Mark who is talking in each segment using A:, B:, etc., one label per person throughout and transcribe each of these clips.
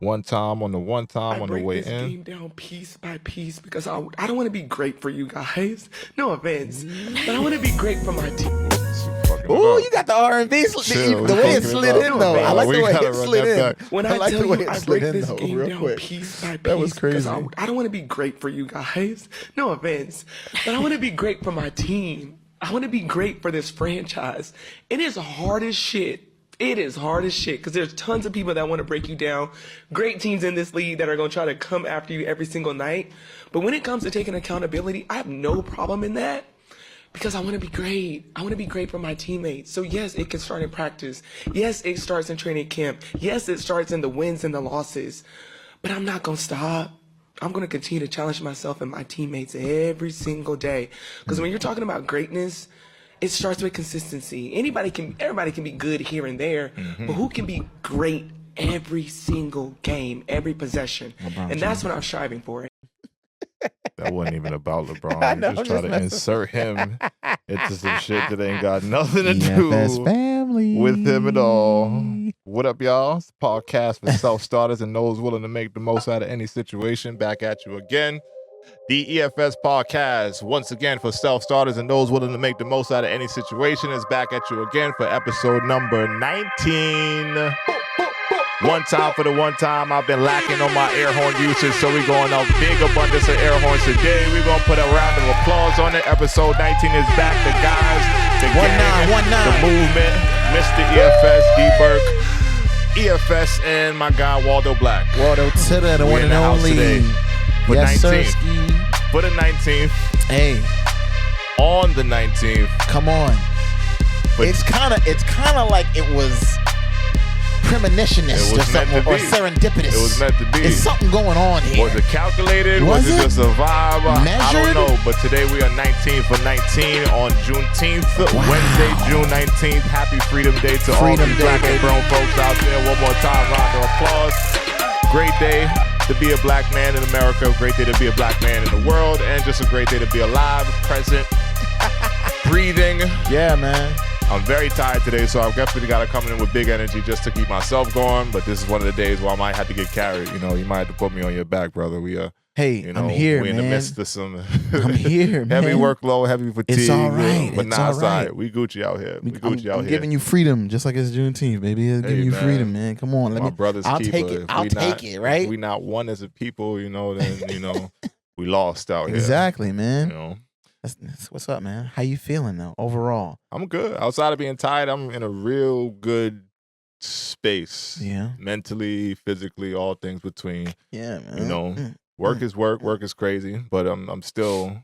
A: one time on the way
B: this
A: in.
B: game down piece by piece because I don't want to be great for you guys. No offense, but I want to be great for my team.
C: Ooh, you got the R&B, the way it slid in though. I like the way it slid in.
B: When I tell you I break this game down piece by piece,
C: that was crazy.
B: I don't want to be great for you guys. No offense, but I want to be great for my team. I want to be great for this franchise. It is hard as shit. It is hard as shit because there's tons of people that want to break you down. Great teams in this league that are going to try to come after you every single night. But when it comes to taking accountability, I have no problem in that because I want to be great. I want to be great for my teammates. So yes, it can start in practice. Yes, it starts in training camp. Yes, it starts in the wins and the losses. But I'm not going to stop. I'm going to continue to challenge myself and my teammates every single day. Because when you're talking about greatness, it starts with consistency. Everybody can be good here and there, but who can be great every single game, every possession? And that's what I'm striving for.
A: That wasn't even about LeBron. You just try to insert him into some shit that ain't got nothing to do with him at all. What up, y'all? It's a podcast for self-starters and those willing to make the most out of any situation. Back at you again. The EFS Podcast, once again for self-starters and those willing to make the most out of any situation, is back at you again for episode number 19. One time for the one time. I've been lacking on my air horn usage, so we're going on big abundance of air horns today. We're going to put a round of applause on it. Episode 19 is back. The guys, the gang, the movement, Mr. EFS, D. Burke, EFS, and my guy Waldo Black.
C: Waldo Titter, the one and only.
A: Today. For
C: yes,
A: 19th.
C: Sirski.
A: For the 19th.
C: Hey.
A: On the 19th.
C: Come on. But it's kind of like it was premonitionist or something, or serendipitous.
A: It was meant to be.
C: It's something going on here.
A: Was it calculated? Was it just a vibe? I don't know. But today we are 19 for 19 on Juneteenth. Wow. Wednesday, June 19th. Happy Freedom Day to all the black and brown folks out there. One more time, round of applause. Great day to be a black man in America, a great day to be a black man in the world, and just a great day to be alive, present, breathing.
C: Yeah, man.
A: I'm very tired today, so I've definitely got to come in with big energy just to keep myself going, but this is one of the days where I might have to get carried. You know, you might have to put me on your back, brother.
C: Hey,
A: you know,
C: I'm here,
A: we're
C: man.
A: in the midst of some
C: I'm here, man.
A: heavy workload, heavy fatigue.
C: It's all right.
A: But
C: it's
A: nah,
C: all right.
A: We Gucci out here.
C: I'm giving you freedom, just like it's Juneteenth, baby. It's giving you freedom, man. Come on,
A: I'll
C: take it. I'll take it, right?
A: If we not one as a people, you know, then you know we lost out here.
C: Exactly, man.
A: You know.
C: That's what's up, man. How you feeling though, overall?
A: I'm good. Outside of being tired, I'm in a real good space.
C: Yeah.
A: Mentally, physically, all things between.
C: Yeah, man.
A: You know, work is work. Work is crazy, but I'm still,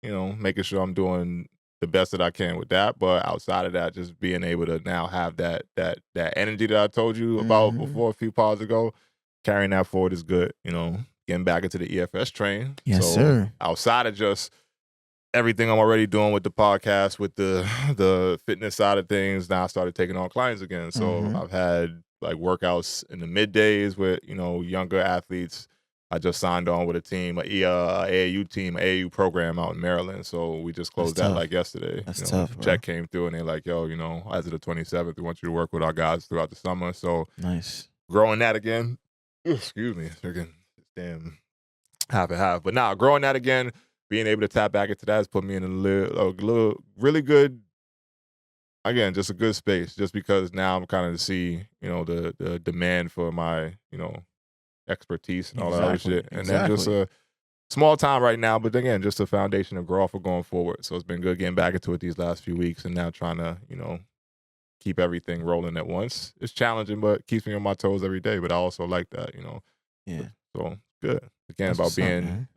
A: you know, making sure I'm doing the best that I can with that. But outside of that, just being able to now have that energy that I told you about before a few pods ago, carrying that forward is good. You know, getting back into the EFS train.
C: Yes, sir.
A: Outside of just everything I'm already doing with the podcast, with the fitness side of things, now I started taking on clients again. So I've had like workouts in the middays with, you know, younger athletes. I just signed on with a team, an AAU team, AAU program out in Maryland. So we just closed that like yesterday.
C: That's
A: tough.
C: Bro.
A: Check came through and they're like, yo, you know, as of the 27th, we want you to work with our guys throughout the summer. So
C: nice. growing
A: that again. Excuse me. Freaking damn half and half. But now growing that again, being able to tap back into that has put me in a little really good, again, just a good space. Just because now I'm kind of see, you know, the demand for my, you know, expertise and all that other shit. And then just a small time right now, but again, just a foundation to grow off of going forward. So it's been good getting back into it these last few weeks and now trying to, you know, keep everything rolling at once. It's challenging, but keeps me on my toes every day. But I also like that, you know.
C: Yeah.
A: So good. Again, about being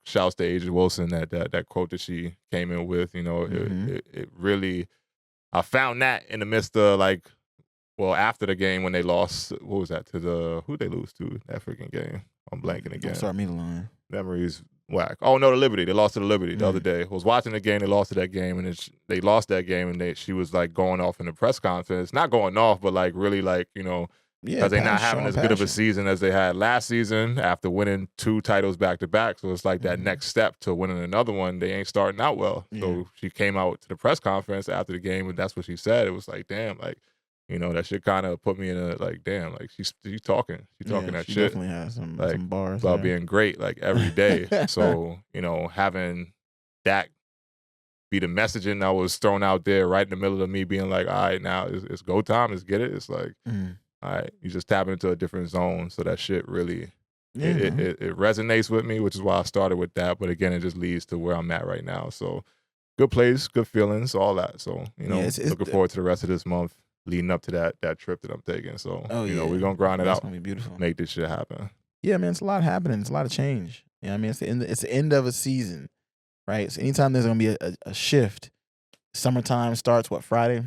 A: shouts to Asia Wilson, that quote that she came in with, you know, it really, I found that in the midst of like, well, after the game when they lost, what was that who'd they lose to that freaking game? I'm blanking again.
C: Don't start me the line.
A: Memories whack. Oh no, the Liberty. They lost to the Liberty the other day. I was watching the game. They lost to that game, and they lost that game, and she was like going off in the press conference, not going off, but like really like, you know, because they're not having as good of a season as they had last season after winning 2 titles back to back. So it's like that next step to winning another one. They ain't starting out well. So she came out to the press conference after the game, and that's what she said. It was like, damn, like that shit kind of put me in a like, damn, like she's talking that
C: she
A: shit.
C: Definitely has some
A: like
C: bars
A: about
C: there.
A: being great like every day. So having that be the messaging that was thrown out there right in the middle of me being like, all right, now it's go time, let's get it. It's like, all right, you just tapping into a different zone. So that shit really, it resonates with me, which is why I started with that. But again, it just leads to where I'm at right now. So good place, good feelings, all that. So, it's looking forward to the rest of this month leading up to that trip that I'm taking. So, we're going to grind it out.
C: It's going to be beautiful.
A: Make this shit happen.
C: Yeah, man, it's a lot happening. It's a lot of change. I mean, it's the end of a season. Right, so anytime there's gonna be a shift, summertime starts Friday,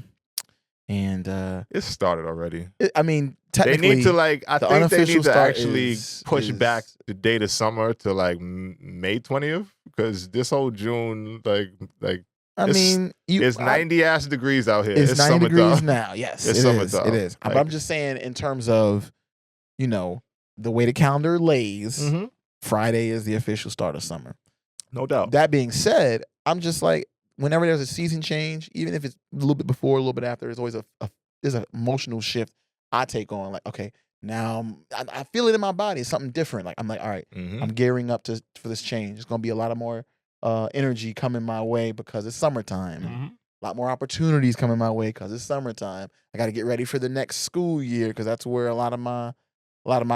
C: and
A: it started already.
C: Technically,
A: they need to I think they need to actually push back the date of summer to May 20th because this whole June it's 90 degrees out here.
C: It's 90 degrees now. Yes,
A: it's summertime.
C: It is. But I'm just saying in terms of the way the calendar lays, Friday is the official start of summer.
A: No doubt.
C: That being said, I'm just like, whenever there's a season change, even if it's a little bit before, a little bit after, there's always there's an emotional shift I take on. Like, okay, now I feel it in my body. It's something different. Like, I'm like, all right, I'm gearing up for this change. It's going to be a lot of more energy coming my way because it's summertime. A lot more opportunities coming my way because it's summertime. I got to get ready for the next school year because that's where a lot of my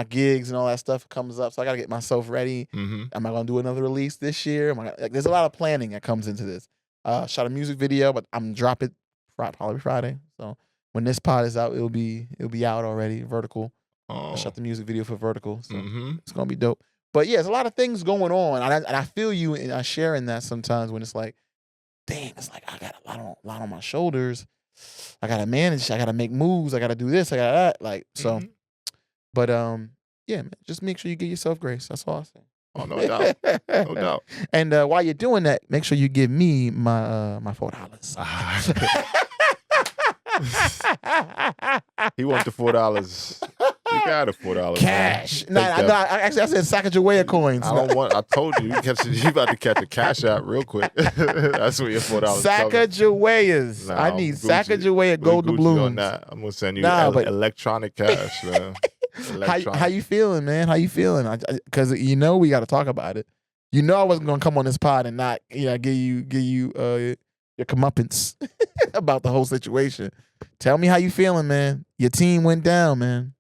C: gigs and all that stuff comes up. So I got to get myself ready. Am I going to do another release this year? There's a lot of planning that comes into this. Shot a music video, but I'm dropping probably Friday. So when this pod is out, it'll be out already. Vertical. I shot the music video for Vertical. So it's going to be dope. But yeah, there's a lot of things going on. And I feel you and I share in that sometimes when it's like, dang, it's like I got a lot on my shoulders. I got to manage. I got to make moves. I got to do this. I got that. So. But yeah, man, just make sure you give yourself grace. That's all I say.
A: Oh, no doubt, no doubt.
C: And while you're doing that, make sure you give me my $4.
A: He wants the $4. You got a $4
C: cash. No, actually, I said Sacagawea coins.
A: I told you, you about to catch a cash out real quick. That's what your $4.
C: Sacagaweas. I need Sacagawea gold doubloons.
A: I'm gonna send you electronic cash, man.
C: How you feeling, man? How you feeling? Because we got to talk about it. I wasn't gonna come on this pod and not give you your comeuppance about the whole situation. Tell me how you feeling, man. Your team went down, man.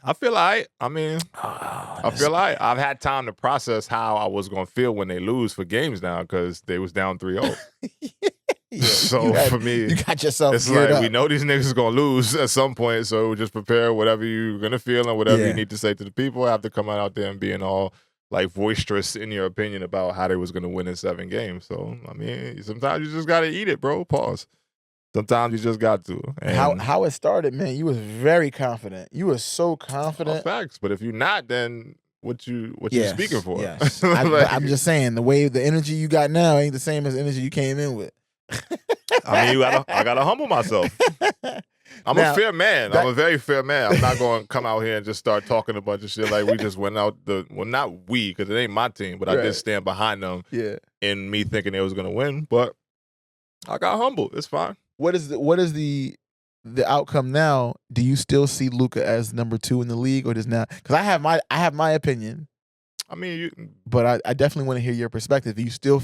A: I feel all right. I mean, I feel all right. I've had time to process how I was gonna feel when they lose for games now because they was down 3-0. Yeah, so for me,
C: you got yourself.
A: It's like
C: up.
A: We know these niggas gonna lose at some point, so just prepare whatever you're gonna feel and whatever you need to say to the people. I have to come out there and being all boisterous in your opinion about how they was gonna win in 7 games. So I mean, sometimes you just gotta eat it, bro. Pause. Sometimes you just got to. And
C: how it started, man. You was very confident. You were so confident.
A: Facts, but if you're not, then what you speaking for?
C: Yes. I'm just saying the energy you got now ain't the same as the energy you came in with.
A: I mean, I gotta humble myself. I'm a fair man. I'm a very fair man. I'm not going to come out here and just start talking a bunch of shit like we just went out not we, because it ain't my team, but I did stand behind them in me thinking they was going to win, but I got humbled. It's fine.
C: What is the outcome now? Do you still see Luka as number 2 in the league, or does now? Because I have my opinion.
A: I mean,
C: but I definitely want to hear your perspective. Do you still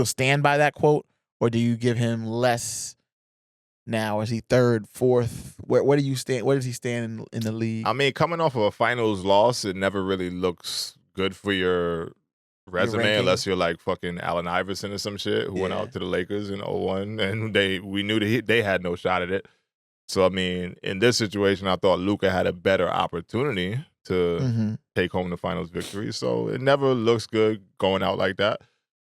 C: stand by that quote? Or do you give him less now? Is he 3rd, 4th? Where do you stand? Where does he stand in the league?
A: I mean, coming off of a finals loss, it never really looks good for your resume unless you're like fucking Allen Iverson or some shit who went out to the Lakers in 2001 and we knew that they had no shot at it. So I mean, in this situation, I thought Luka had a better opportunity to take home the finals victory. So it never looks good going out like that.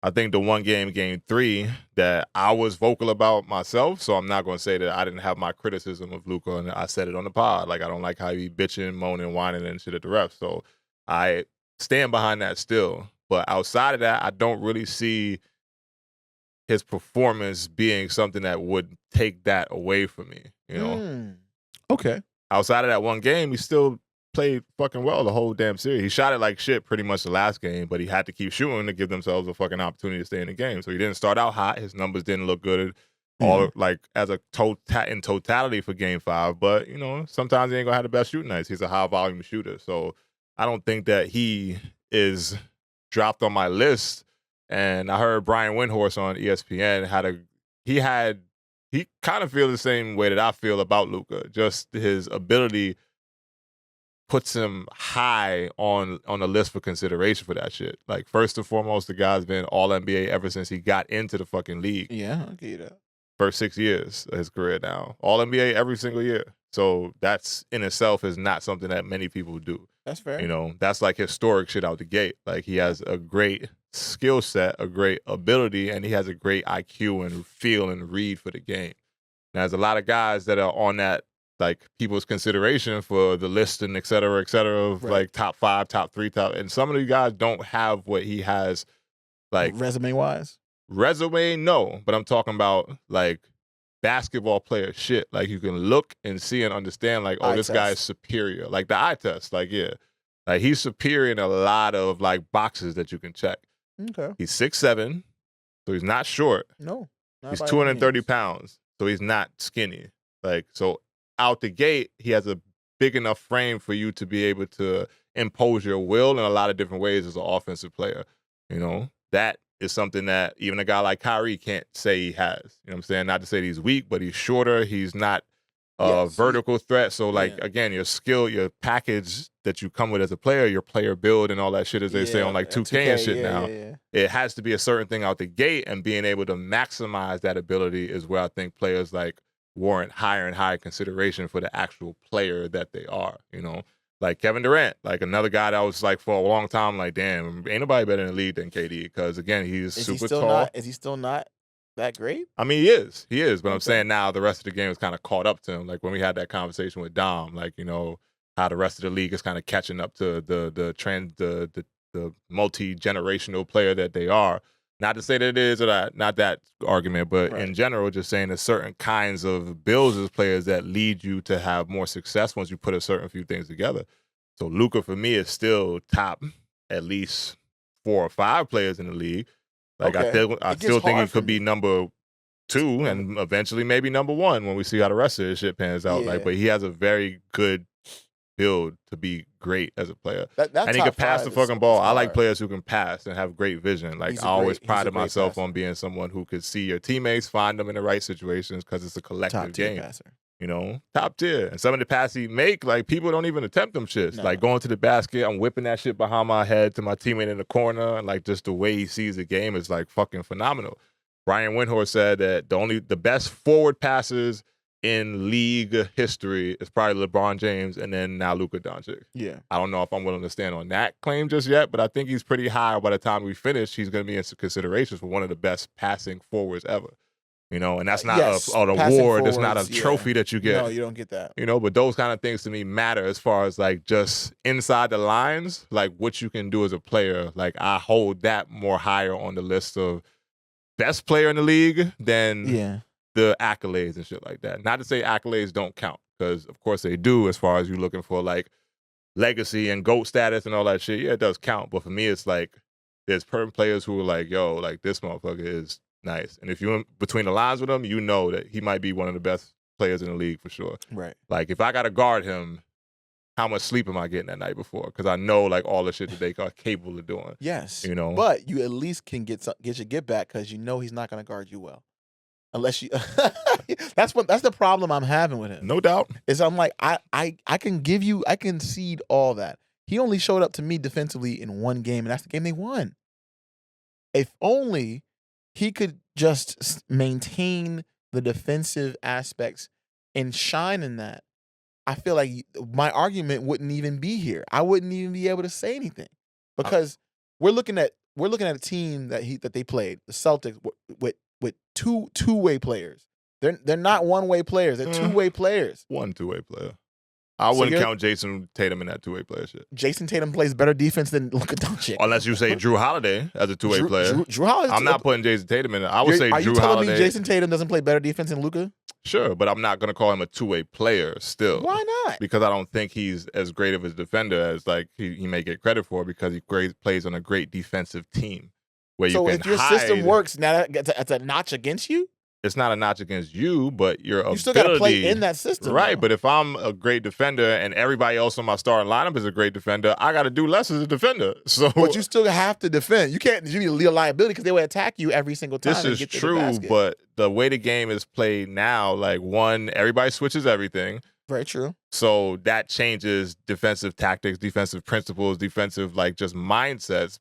A: I think the one game 3, that I was vocal about myself, so I'm not going to say that I didn't have my criticism of Luka, and I said it on the pod. Like, I don't like how he bitching, moaning, whining, and shit at the refs. So I stand behind that still. But outside of that, I don't really see his performance being something that would take that away from me,
C: Okay.
A: Outside of that one game, he still played fucking well the whole damn series. He shot it like shit pretty much the last game, but he had to keep shooting to give themselves a fucking opportunity to stay in the game. So he didn't start out hot. His numbers didn't look good all like as a in totality for Game 5. But sometimes he ain't gonna have the best shooting nights. He's a high volume shooter, so I don't think that he is dropped on my list. And I heard Brian Windhorst on ESPN he kind of feels the same way that I feel about Luka. Just his ability puts him high on the list for consideration for that shit. Like, first and foremost, the guy's been all NBA ever since he got into the fucking league.
C: Yeah, I'll give you that.
A: First 6 years of his career now. All NBA every single year. So that's in itself is not something that many people do.
C: That's fair.
A: That's like historic shit out the gate. Like, he has a great skill set, a great ability, and he has a great IQ and feel and read for the game. Now, there's a lot of guys that are on that, like, people's consideration for the list and et cetera, of like top 5, top 3, and some of these guys don't have what he has, like
C: resume-wise.
A: Resume, no, but I'm talking about like basketball player shit. Like, you can look and see and understand, like, this guy is superior. Like the eye test, like, yeah, like he's superior in a lot of like boxes that you can check.
C: Okay,
A: he's 6'7", so he's not short.
C: No,
A: he's 230 pounds, so he's not skinny. Like, so out the gate, he has a big enough frame for you to be able to impose your will in a lot of different ways as an offensive player. That is something that even a guy like Kyrie can't say he has. You know what I'm saying? Not to say that he's weak, but he's shorter. He's not a vertical threat. So, like, again, your skill, your package that you come with as a player, your player build and all that shit, as they say on like 2K and shit now, it has to be a certain thing out the gate, and being able to maximize that ability is where I think players like warrant higher and higher consideration for the actual player that they are, Like Kevin Durant, like another guy that was like for a long time, like, damn, ain't nobody better in the league than KD, because again, he's super tall.
C: Is he still not that great?
A: I mean, he is, but I'm saying now the rest of the game is kind of caught up to him. Like when we had that conversation with Dom, like, how the rest of the league is kind of catching up to the multi-generational player that they are. Not to say that it is or not that argument, but in general, just saying there's certain kinds of builds as players that lead you to have more success once you put a certain few things together. So Luka, for me, is still top at least 4 or 5 players in the league. Like, I still think he could be number 2 and eventually maybe number 1 when we see how the rest of his shit pans out. Like, but he has a very good build to be great as a player. And he can pass the fucking ball. I like players who can pass and have great vision. Like, I always prided myself on being someone who could see your teammates, find them in the right situations, because it's a collective game.
C: Passer.
A: Top tier. And some of the passes he make, like, people don't even attempt them shits. No. Like, going to the basket, I'm whipping that shit behind my head to my teammate in the corner, and like, just the way he sees the game is like fucking phenomenal. Brian Windhorst said that the best forward passers in league history is probably LeBron James and then now Luka Doncic. Yeah. I don't know if I'm willing to stand on that claim just yet, but I think he's pretty high. By the time we finish, he's going to be in consideration for one of the best passing forwards ever. And that's not an award. It's not a trophy that you get.
C: No, you don't get that.
A: But those kind of things to me matter as far as like just inside the lines, like what you can do as a player. Like, I hold that more higher on the list of best player in the league than the accolades and shit like that. Not to say accolades don't count, because of course they do, as far as you looking for like legacy and GOAT status and all that shit. Yeah, it does count. But for me, it's like there's certain players who are like, yo, like, this motherfucker is nice. And if you're in between the lines with him, you know that he might be one of the best players in the league for sure.
C: Right.
A: Like, if I got to guard him, how much sleep am I getting that night before? Because I know like all the shit that they are capable of doing.
C: Yes. But you at least can get your get back, because he's not going to guard you well. Unless you, that's the problem I'm having with him.
A: No doubt.
C: Is I'm like, I can concede all that. He only showed up to me defensively in one game, and that's the game they won. If only he could just maintain the defensive aspects and shine in that, I feel like my argument wouldn't even be here. I wouldn't even be able to say anything, because we're looking at a team that they played, the Celtics, with two-way players. They're not one-way players. They're two-way players.
A: One two-way player. I wouldn't count Jason Tatum in that two-way player shit.
C: Jason Tatum plays better defense than Luka Doncic.
A: Unless you say Drew Holiday as a two-way player.
C: Drew Holiday.
A: I'm not putting Jason Tatum in it. I would say Drew Holiday. Are you telling me
C: Jason Tatum doesn't play better defense than Luka?
A: Sure, but I'm not going to call him a two-way player still.
C: Why not?
A: Because I don't think he's as great of a defender as like he may get credit for, because he plays on a great defensive team. Where
C: so
A: you can
C: if your system works, now that's a notch against you?
A: it's not a notch against you, but your ability.
C: You still got to play in that system.
A: Right,
C: though.
A: but if I'm a great defender and everybody else on my starting lineup is a great defender, I got to do less as a defender. So,
C: but you still have to defend. You can't be a liability because they will attack you every single time.
A: This is true, but the way the game is played now, like everybody switches everything.
C: Very true.
A: So that changes defensive tactics, defensive principles, defensive just mindsets.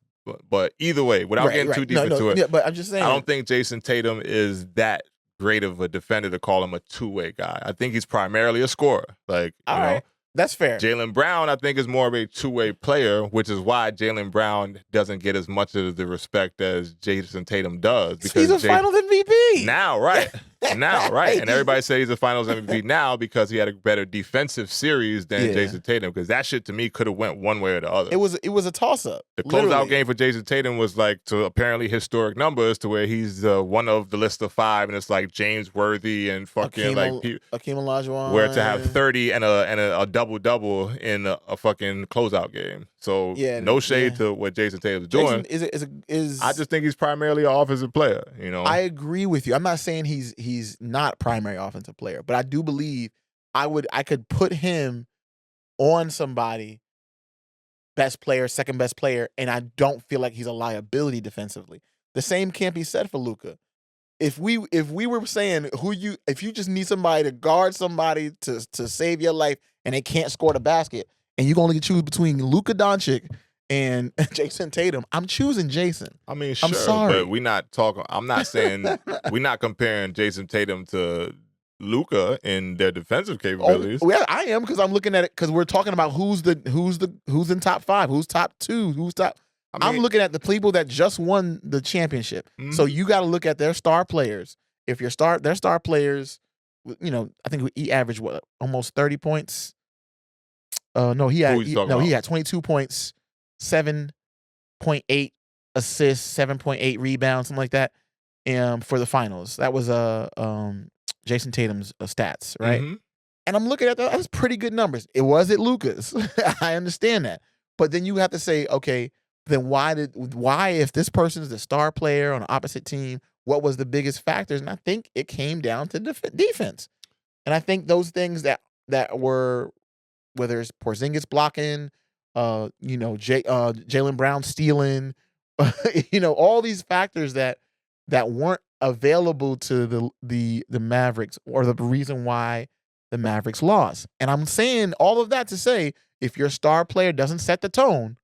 A: But either way, without getting too deep into it,
C: yeah, but I'm just saying,
A: I don't think Jason Tatum is that great of a defender to call him a two-way guy. I think he's primarily a scorer.
C: All right. That's fair.
A: Jaylen Brown, I think, is more of a two-way player, which is why Jaylen Brown doesn't get as much of the respect as Jason Tatum does. Because
C: he's a Finals MVP
A: now, right? And everybody says he's a Finals MVP now because he had a better defensive series than Jason Tatum. Because that shit to me could have went one way or the other.
C: It was a toss-up.
A: The closeout game for Jason Tatum was to apparently historic numbers to where he's one of the list of 5, and it's James Worthy and fucking
C: Akeem Olajuwon,
A: where to have 30 and a double in a fucking closeout game. So no shade to what Jason Tatum's doing. I just think he's primarily an offensive player.
C: I agree with you. I'm not saying he's not primary offensive player, but I do believe I could put him on somebody, best player, second best player, and I don't feel like he's a liability defensively. The same can't be said for Luka. If we were saying if you just need somebody to guard somebody to save your life and they can't score the basket, and you can only choose between Luka Doncic and Jason Tatum, I'm choosing Jason.
A: I mean, sure,
C: I'm sorry,
A: but we're not talking. I'm not saying we're not comparing Jason Tatum to Luka in their defensive capabilities.
C: Oh, yeah, I am, because I'm looking at it because we're talking about who's in top 5, who's top 2, who's top. I'm looking at the people that just won the championship. Mm-hmm. So you got to look at their star players. If their star players, I think he averaged almost 30 points. No, he had 22 points, 7.8 assists, 7.8 rebounds, something like that. For the finals, that was Jason Tatum's stats, right? Mm-hmm. And I'm looking at that. That's pretty good numbers. It wasn't Luka's. I understand that, but then you have to say, okay, then why if this person is the star player on the opposite team, what was the biggest factors? And I think it came down to defense. And I think those things that were, whether it's Porzingis blocking, Jaylen Brown stealing, all these factors that weren't available to the Mavericks, or the reason why the Mavericks lost. And I'm saying all of that to say, if your star player doesn't set the tone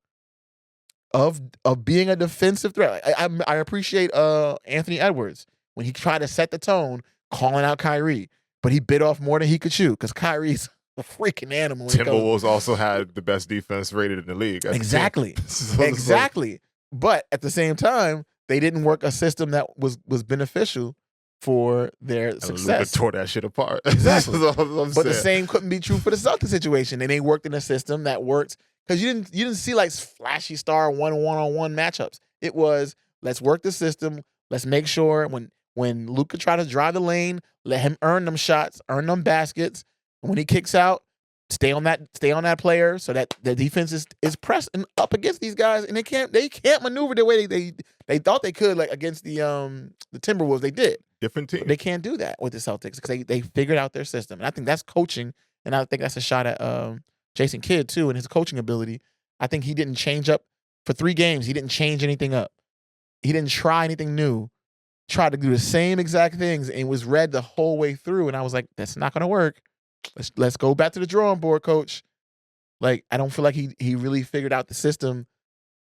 C: of being a defensive threat, I appreciate Anthony Edwards when he tried to set the tone, calling out Kyrie, but he bit off more than he could chew because Kyrie's a freaking animal.
A: Timberwolves also had the best defense rated in the league.
C: Exactly. Exactly. But at the same time, they didn't work a system that was beneficial for their success.
A: Luka tore that shit apart.
C: Exactly. But the same couldn't be true for the Celtics situation. And they worked in a system that worked, because you didn't see flashy star one-on-one matchups. It was, let's work the system. Let's make sure when Luka tried to drive the lane, let him earn them shots, earn them baskets. And when he kicks out, stay on that player so that the defense is pressing up against these guys, and they can't maneuver the way they thought they could, against the Timberwolves. They did.
A: Different team.
C: But they can't do that with the Celtics because they figured out their system. And I think that's coaching, and I think that's a shot at Jason Kidd too, and his coaching ability. I think he didn't change up for 3 games. He didn't change anything up. He didn't try anything new. Tried to do the same exact things and was read the whole way through. And I was like, that's not going to work. Let's go back to the drawing board, coach. I don't feel like he really figured out the system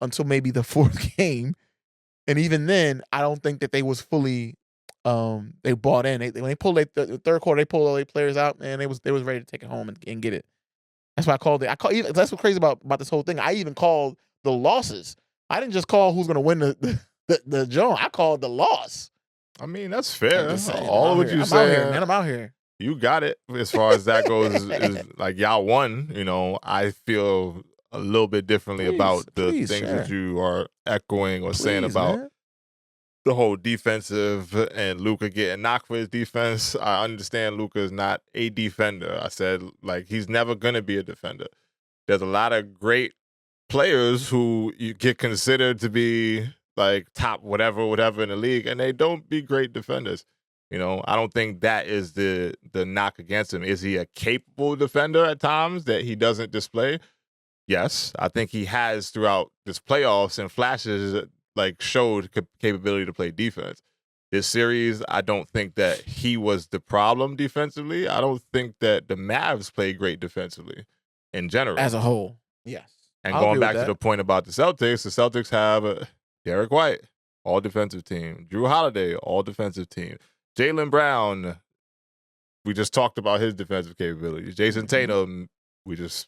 C: until maybe the 4th game. And even then, I don't think that they was fully they bought in. When they pulled the third quarter, they pulled all their players out, and they was ready to take it home and get it. That's why I called it. That's what's crazy about this whole thing. I even called the losses. I didn't just call who's going to win the Jones. I called the loss.
A: I mean, that's fair. All of what you said,
C: man, I'm out here.
A: You got it. As far as that goes, is y'all won. I feel a little bit differently about the things that you are echoing or saying about the whole defensive and Luka getting knocked for his defense. I understand Luka is not a defender. I said, he's never going to be a defender. There's a lot of great players who you get considered to be top whatever in the league, and they don't be great defenders. You know, I don't think that is the knock against him. Is he a capable defender at times that he doesn't display? Yes, I think he has throughout this playoffs and flashes like showed capability to play defense. This series, I don't think that he was the problem defensively. I don't think that the Mavs played great defensively in general.
C: As a whole, yes.
A: And going back to the point about the Celtics have Derek White, all defensive team. Drew Holiday, all defensive team. Jaylen Brown, we just talked about his defensive capabilities. Jason Tatum, we just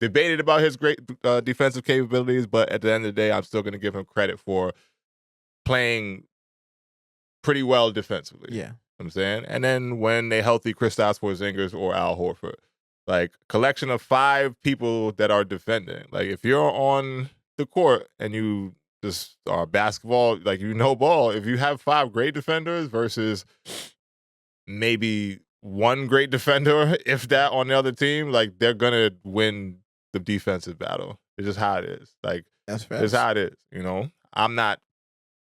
A: debated about his great defensive capabilities, but at the end of the day, I'm still going to give him credit for playing pretty well defensively.
C: Yeah.
A: You know what I'm saying? And then when they healthy Kristaps Porzingis or Al Horford, like collection of 5 people that are defending. Like if you're on the court and you just are basketball, like you know ball, if you have 5 great defenders versus maybe 1 great defender, if that on the other team, like they're gonna win the defensive battle. It's just how it is. Like
C: that's fair.
A: It's how it is. You know, I'm not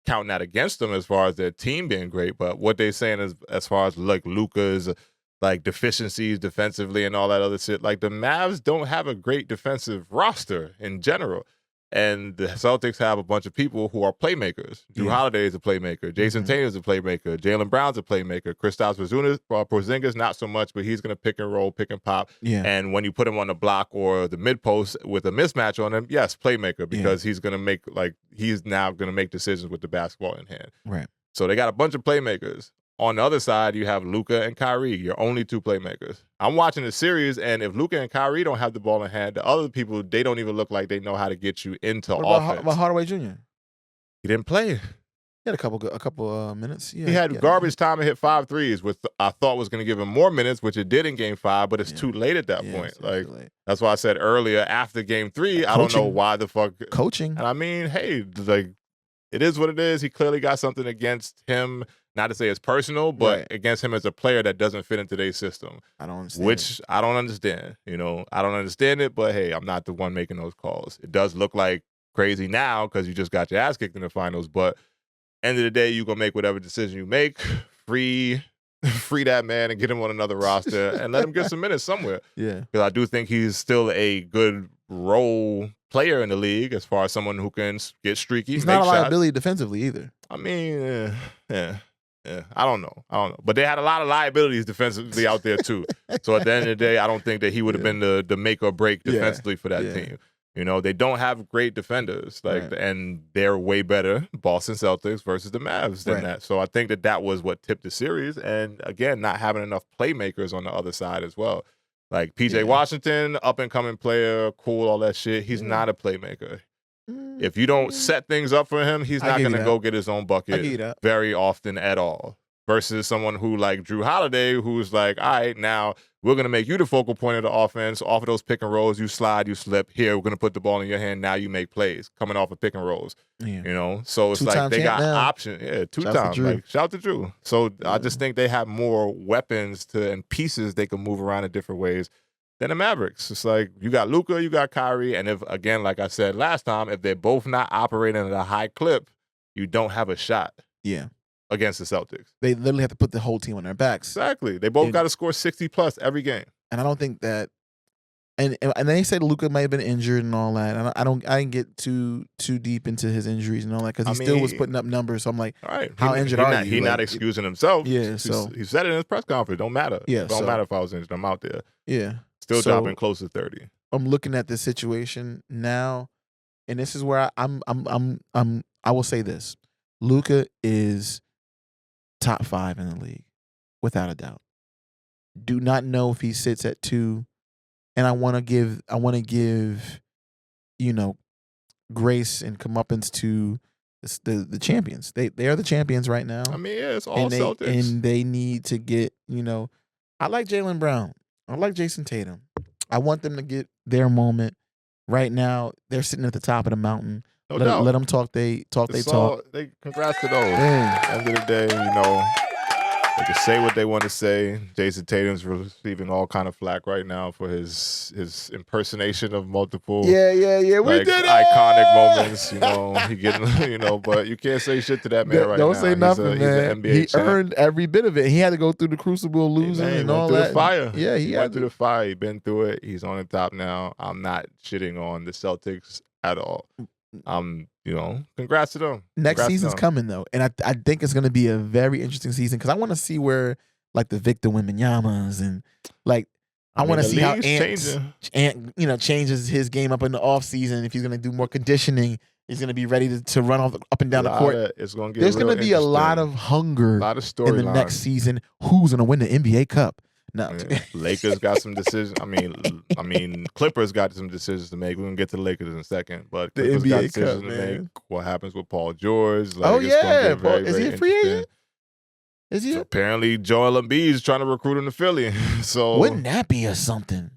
A: counting that against them as far as their team being great, but what they're saying is as far as like Luka's like deficiencies defensively and all that other shit, like the Mavs don't have a great defensive roster in general. And the Celtics have a bunch of people who are playmakers. Drew Holiday is a playmaker. Jason Tatum is a playmaker. Jaylen Brown's a playmaker. Kristaps Porzingis, not so much, but he's going to pick and roll, pick and pop.
C: Yeah.
A: And when you put him on the block or the mid post with a mismatch on him, yes, playmaker, because he's going to make he's now going to make decisions with the basketball in hand.
C: Right.
A: So they got a bunch of playmakers. On the other side, you have Luka and Kyrie, your only 2 playmakers. I'm watching the series, and if Luka and Kyrie don't have the ball in hand, the other people, they don't even look like they know how to get you into offense.
C: What about Hardaway Jr.?
A: He didn't play.
C: He had a couple minutes. Yeah,
A: he had garbage time and hit 5 threes, which I thought was going to give him more minutes, which it did in Game 5, but it's too late at that point. Like that's why I said earlier, after Game 3, I don't know why the fuck
C: coaching.
A: And I mean, hey, like it is what it is. He clearly got something against him. Not to say it's personal, but against him as a player that doesn't fit in today's system.
C: I don't understand.
A: Which I don't understand. You know, I don't understand it, but hey, I'm not the one making those calls. It does look like crazy now because you just got your ass kicked in the finals, but end of the day, you're going to make whatever decision you make. Free that man and get him on another roster and let him get some minutes somewhere.
C: Yeah.
A: Because I do think he's still a good role player in the league as far as someone who can get streaky.
C: He's not a liability defensively either.
A: I mean, yeah. I don't know. But they had a lot of liabilities defensively out there too. So at the end of the day, I don't think that he would have been the make or break defensively for that team. You know, they don't have great defenders, and they're way better, Boston Celtics versus the Mavs than that. So I think that was what tipped the series. And again, not having enough playmakers on the other side as well. Like PJ Washington, up and coming player, cool, all that shit. He's not a playmaker. If you don't set things up for him, he's not going to go get his own bucket very often at all. Versus someone who like Drew Holiday, who's like, all right, now we're going to make you the focal point of the offense. Off of those pick and rolls, you slide, you slip. Here, we're going to put the ball in your hand. Now you make plays coming off of pick and rolls. Yeah. You know, so it's like they got options. Yeah, 2 times. Like, shout out to Drew. So I just think they have more weapons and pieces they can move around in different ways than the Mavericks. It's like you got Luka, you got Kyrie, and if, again, like I said last time, if they're both not operating at a high clip, you don't have a shot.
C: Yeah.
A: Against the Celtics.
C: They literally have to put the whole team on their backs.
A: Exactly. They both got to score 60+ every game.
C: And I don't think that and they said Luka might have been injured and all that. And I didn't get too deep into his injuries and all that because he still was putting up numbers. So I'm like,
A: all right,
C: how injured are you?
A: He's not excusing himself.
C: Yeah. So
A: he said it in his press conference. Don't matter.
C: Yeah.
A: Don't matter if I was injured. I'm out there.
C: Yeah.
A: Still dropping close to 30.
C: I'm looking at this situation now, and this is where I will say this. Luka is top 5 in the league, without a doubt. Do not know if he sits at 2, and I want to give grace and comeuppance to the champions. They are the champions right now.
A: I mean, yeah, it's all Celtics,
C: and they need to get. I like Jaylen Brown. I like Jason Tatum. I want them to get their moment. Right now, they're sitting at the top of the mountain. Let them talk. They talk.
A: Congrats to those. End of the day, They can say what they want to say. Jason Tatum's receiving all kind of flack right now for his impersonation of multiple
C: We did it!
A: iconic moments. He getting but you can't say shit to that man right now.
C: Don't say nothing, man.
A: He
C: earned every bit of it. He had to go through the crucible of losing and all that.
A: The fire.
C: Yeah,
A: he went through the fire. He's been through it. He's on the top now. I'm not shitting on the Celtics at all. Congrats to them.
C: Next season's coming though, and I think it's going to be a very interesting season because I want to see where like the Victor Wembanyama's and like I want to see how Ant changes his game up in the off season. If he's going to do more conditioning, he's going to be ready to run up and down the court.
A: It's going to get
C: There's going to be a lot of hunger,
A: a lot of story
C: in the next season. Who's going to win the NBA Cup? No,
A: Lakers got some decisions. I mean, Clippers got some decisions to make. We're gonna get to the Lakers in a second, but
C: the
A: Clippers
C: NBA
A: got decisions
C: Cup,
A: to
C: man.
A: make. What happens with Paul George?
C: Is he a free agent? Is he?
A: So apparently, Joel Embiid is trying to recruit him to Philly. So
C: wouldn't that be a something?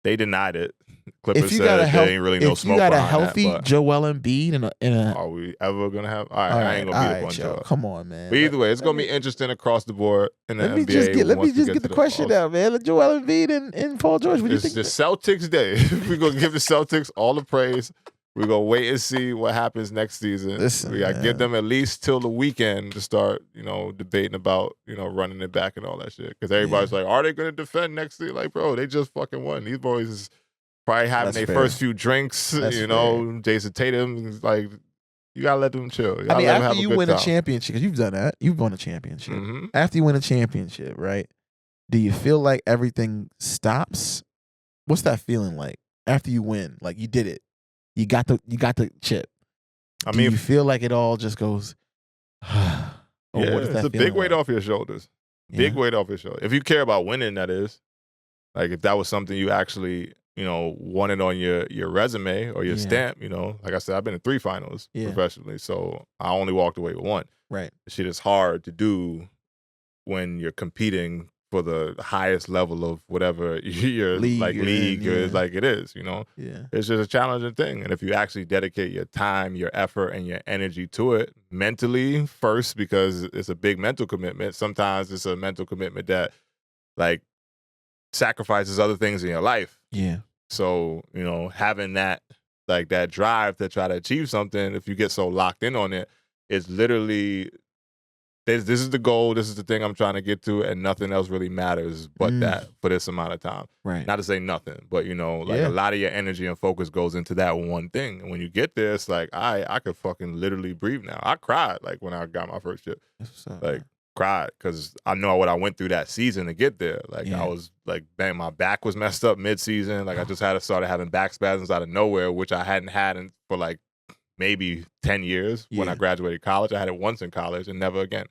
A: They denied it. Clippers said there ain't really no smoke behind that.
C: If you got a healthy Joel Embiid in a
A: are we ever gonna have? All right, I ain't gonna beat up on Joel.
C: Come on, man.
A: But either way, it's gonna be interesting across the board in the NBA.
C: Let me just get the question out, man. Joel Embiid and Paul George. What do you think?
A: It's the Celtics day. We're gonna give the Celtics all the praise. We're gonna wait and see what happens next season. We gotta give them at least till the weekend to start, debating about, running it back and all that shit. Because everybody's like, are they gonna defend next season? Like, bro, they just fucking won. These boys is probably having their first few drinks. Jason Tatum is like, you gotta let them chill.
C: After you win a championship, because you've done that, you've won a championship.
A: Mm-hmm.
C: After you win a championship, right? Do you feel like everything stops? What's that feeling like after you win? Like you did it. You got the chip. Do you feel like it all just goes?
A: It's a big weight off your shoulders. Big weight off your shoulders. If you care about winning, that is. Like if that was something you actually, wanted on your resume or your stamp, like I said, I've been in 3 finals professionally, so I only walked away with 1.
C: Right.
A: Shit is hard to do when you're competing for the highest level of whatever your league is like it is,
C: Yeah.
A: It's just a challenging thing. And if you actually dedicate your time, your effort, and your energy to it mentally first, because it's a big mental commitment. Sometimes it's a mental commitment that like sacrifices other things in your life.
C: Yeah.
A: So, having that drive to try to achieve something, if you get so locked in on it, it's literally this is the goal, this is the thing I'm trying to get to, and nothing else really matters but that for this amount of time.
C: Right.
A: Not to say nothing, but a lot of your energy and focus goes into that one thing. And when you get there, it's like I could fucking literally breathe now. I cried like when I got my first chip. Cried because I know what I went through that season to get there. I was like, bang, my back was messed up mid-season. Like I just started having back spasms out of nowhere, which I hadn't had for like maybe 10 years when I graduated college. I had it once in college and never again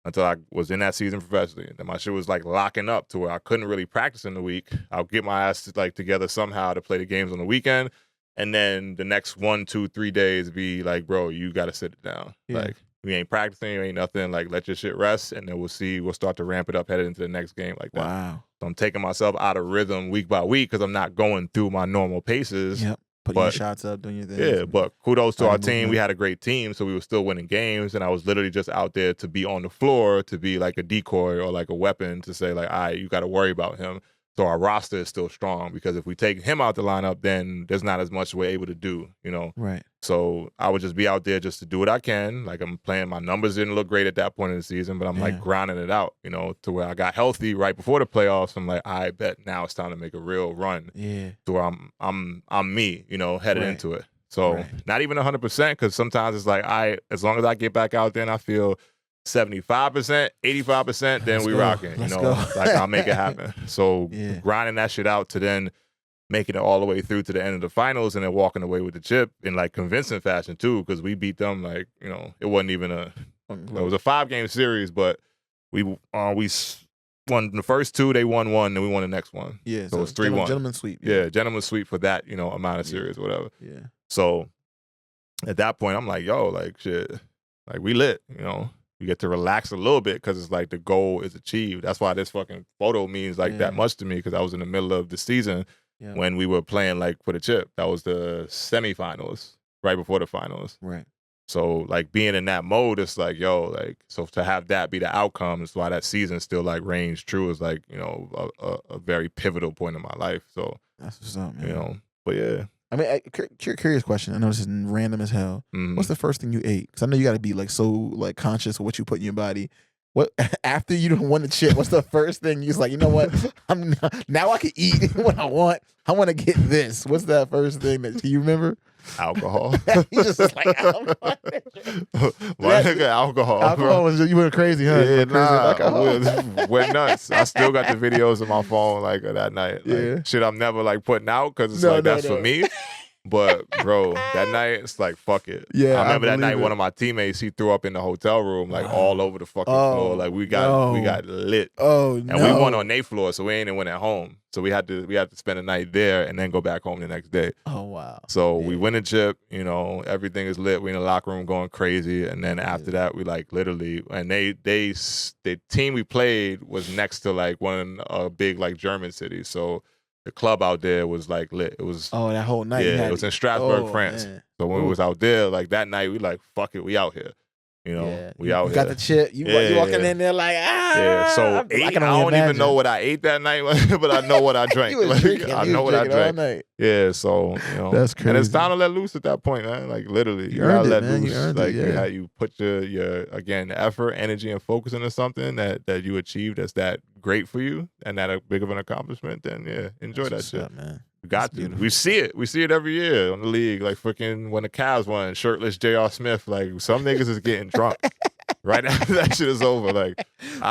A: until I was in that season professionally. And then my shit was like locking up to where I couldn't really practice in the week. I'll get my ass together somehow to play the games on the weekend. And then the next 1, 2, 3 days be like, bro, you got to sit it down. Yeah. Like, we ain't practicing, you ain't nothing. Like, let your shit rest, and then we'll start to ramp it up headed into the next game like that.
C: Wow.
A: So I'm taking myself out of rhythm week by week because I'm not going through my normal paces.
C: Yep. Putting your shots up, doing your thing.
A: Yeah, but kudos to our team. We had a great team, so we were still winning games, and I was literally just out there to be on the floor, to be like a decoy or like a weapon to say like, all right, you got to worry about him. So our roster is still strong because if we take him out the lineup, then there's not as much we're able to do,
C: Right.
A: So I would just be out there just to do what I can. Like I'm playing, my numbers didn't look great at that point in the season, but I'm like grinding it out, to where I got healthy right before the playoffs. I'm like, I bet now it's time to make a real run.
C: Yeah.
A: To where I'm me, headed into it. So not even 100% because sometimes it's like as long as I get back out there and I feel 75%, 85%, then we rocking. Like I'll make it happen. So grinding that shit out to then making it all the way through to the end of the finals and then walking away with the chip in like convincing fashion too, because we beat them like, it wasn't even it was a 5-game series, but we won the first 2, they won 1, and we won the next one.
C: Yeah.
A: So it was 3-1.
C: Gentleman's sweep.
A: Yeah, gentleman's sweep for that, amount of series, whatever.
C: Yeah.
A: So at that point, I'm like, yo, like shit, like we lit, You get to relax a little bit because it's like the goal is achieved. That's why this fucking photo means like that much to me, because I was in the middle of the season when we were playing like for the chip. That was the semifinals, right before the finals.
C: Right.
A: So like being in that mode, it's like, yo, like, so to have that be the outcome is why that season still like reigns true is like, you know, a very pivotal point in my life. So
C: that's what's up, man.
A: You know, but yeah.
C: I mean, curious question. I know this is random as hell.
A: Mm-hmm.
C: What's the first thing you ate? Because I know you got to be like so like conscious of what you put in your body. What after you don't want the chip? What's the first thing you was like? You know what? Now I can eat what I want. I want to get this. What's that first thing that you remember?
A: Alcohol.
C: You just like alcohol.
A: My nigga, alcohol.
C: Alcohol was you went crazy, huh?
A: Yeah,
C: nah.
A: Went nuts. I still got the videos on my phone like that night. Like,
C: Yeah.
A: Shit, I'm never like putting out because it's that's for me. But bro, that night it's like fuck it.
C: Yeah,
A: I remember that night
C: it.
A: one of my teammates he threw up in the hotel room like all over the fucking floor. Like we got lit.
C: Oh
A: and we won on their floor, so we ain't even went at home. So we had to spend a night there and then go back home the next day.
C: Oh wow.
A: So we win a chip, you know, everything is lit. We in the locker room going crazy, and then after that we like literally, and the team we played was next to like one big like German city, so. The club out there was like lit. It was
C: that whole night.
A: Yeah, it was in Strasbourg, France.
C: Man.
A: So when we was out there, like that night, we like fuck it, we out here. You know, we out here.
C: Got the chip. You walking in there like
A: Yeah. So I don't even know what I ate that night, but I know what I drank. I know what I drank. Yeah. So you know,
C: that's crazy.
A: And it's time to let loose at that point, man. Like literally,
C: you earned
A: gotta
C: it,
A: let
C: man.
A: loose. Like you put your again effort, energy, and focus into something that you achieved that's that great for you and that a big of an accomplishment. Then enjoy that shit,
C: man.
A: We got to. We see it. We see it every year on the league. Like freaking when the Cavs won, shirtless J.R. Smith. Like some niggas is getting drunk right after that shit is over. Like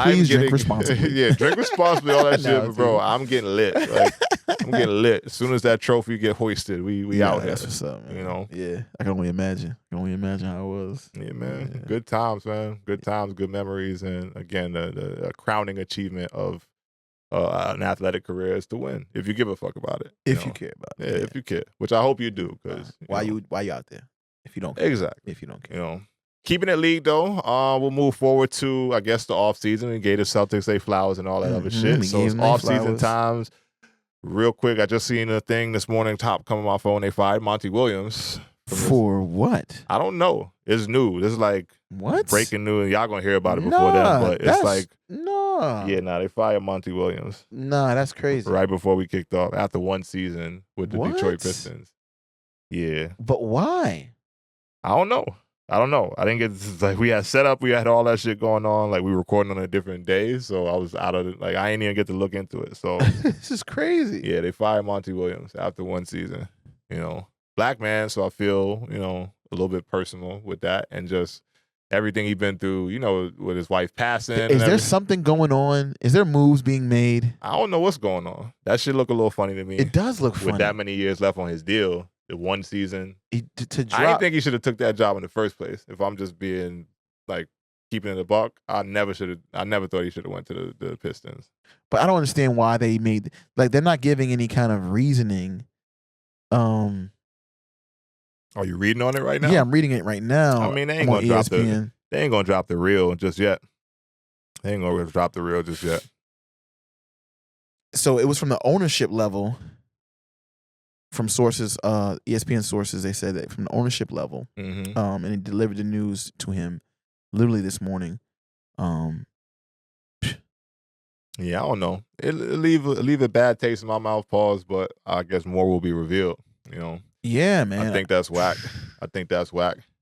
C: Please drink responsibly.
A: Yeah, drink responsibly. All that shit, but bro. I'm getting lit. Like I'm getting lit. As soon as that trophy get hoisted, we out here.
C: That's what's up, man.
A: You know.
C: Yeah, I can only imagine. I can only imagine how it was.
A: Yeah, man. Yeah. Good times, man. Good times, good memories, and again, the crowning achievement of. An athletic career is to win if you give a fuck about it.
C: If you care about it.
A: Yeah, if you care, which I hope you do. Because
C: why you out there if you don't care?
A: Exactly.
C: If you don't care.
A: You know, keeping it league though. We'll move forward to I guess the off season. We gave the Celtics their flowers and all that other shit. So it's off season times. Real quick, I just seen a thing this morning. Top coming on my phone. They fired Monty Williams
C: for what?
A: I don't know. It's new. This is like
C: what
A: breaking news. Y'all gonna hear about it before then, but it's like. Yeah, they fired Monty Williams.
C: Nah, that's crazy.
A: Right before we kicked off, after one season with the Detroit Pistons. Yeah.
C: But why?
A: I don't know. I didn't get like we had set up, we had all that shit going on. Like we were recording on a different day, so I was out of it. Like I ain't even get to look into it. So
C: this is crazy.
A: Yeah, they fired Monty Williams after one season. You know, black man, so I feel a little bit personal with that, and just. Everything he's been through, with his wife passing.
C: Is there something going on? Is there moves being made?
A: I don't know what's going on. That shit look a little funny to me.
C: It does look funny.
A: With that many years left on his deal, the one season.
C: I
A: didn't think he should have took that job in the first place. If I'm just being like keeping it a buck, I never thought he should have went to the Pistons.
C: But I don't understand why they made they're not giving any kind of reasoning.
A: Are you reading on it right now?
C: Yeah, I'm reading it right now.
A: I mean, they ain't gonna drop the reel just yet. They ain't gonna drop the reel just yet.
C: So it was from the ownership level. From sources, ESPN sources, they said that from the ownership level, and he delivered the news to him literally this morning.
A: Yeah, I don't know. It leave a bad taste in my mouth. Pause, but I guess more will be revealed.
C: Yeah, man.
A: I think that's whack.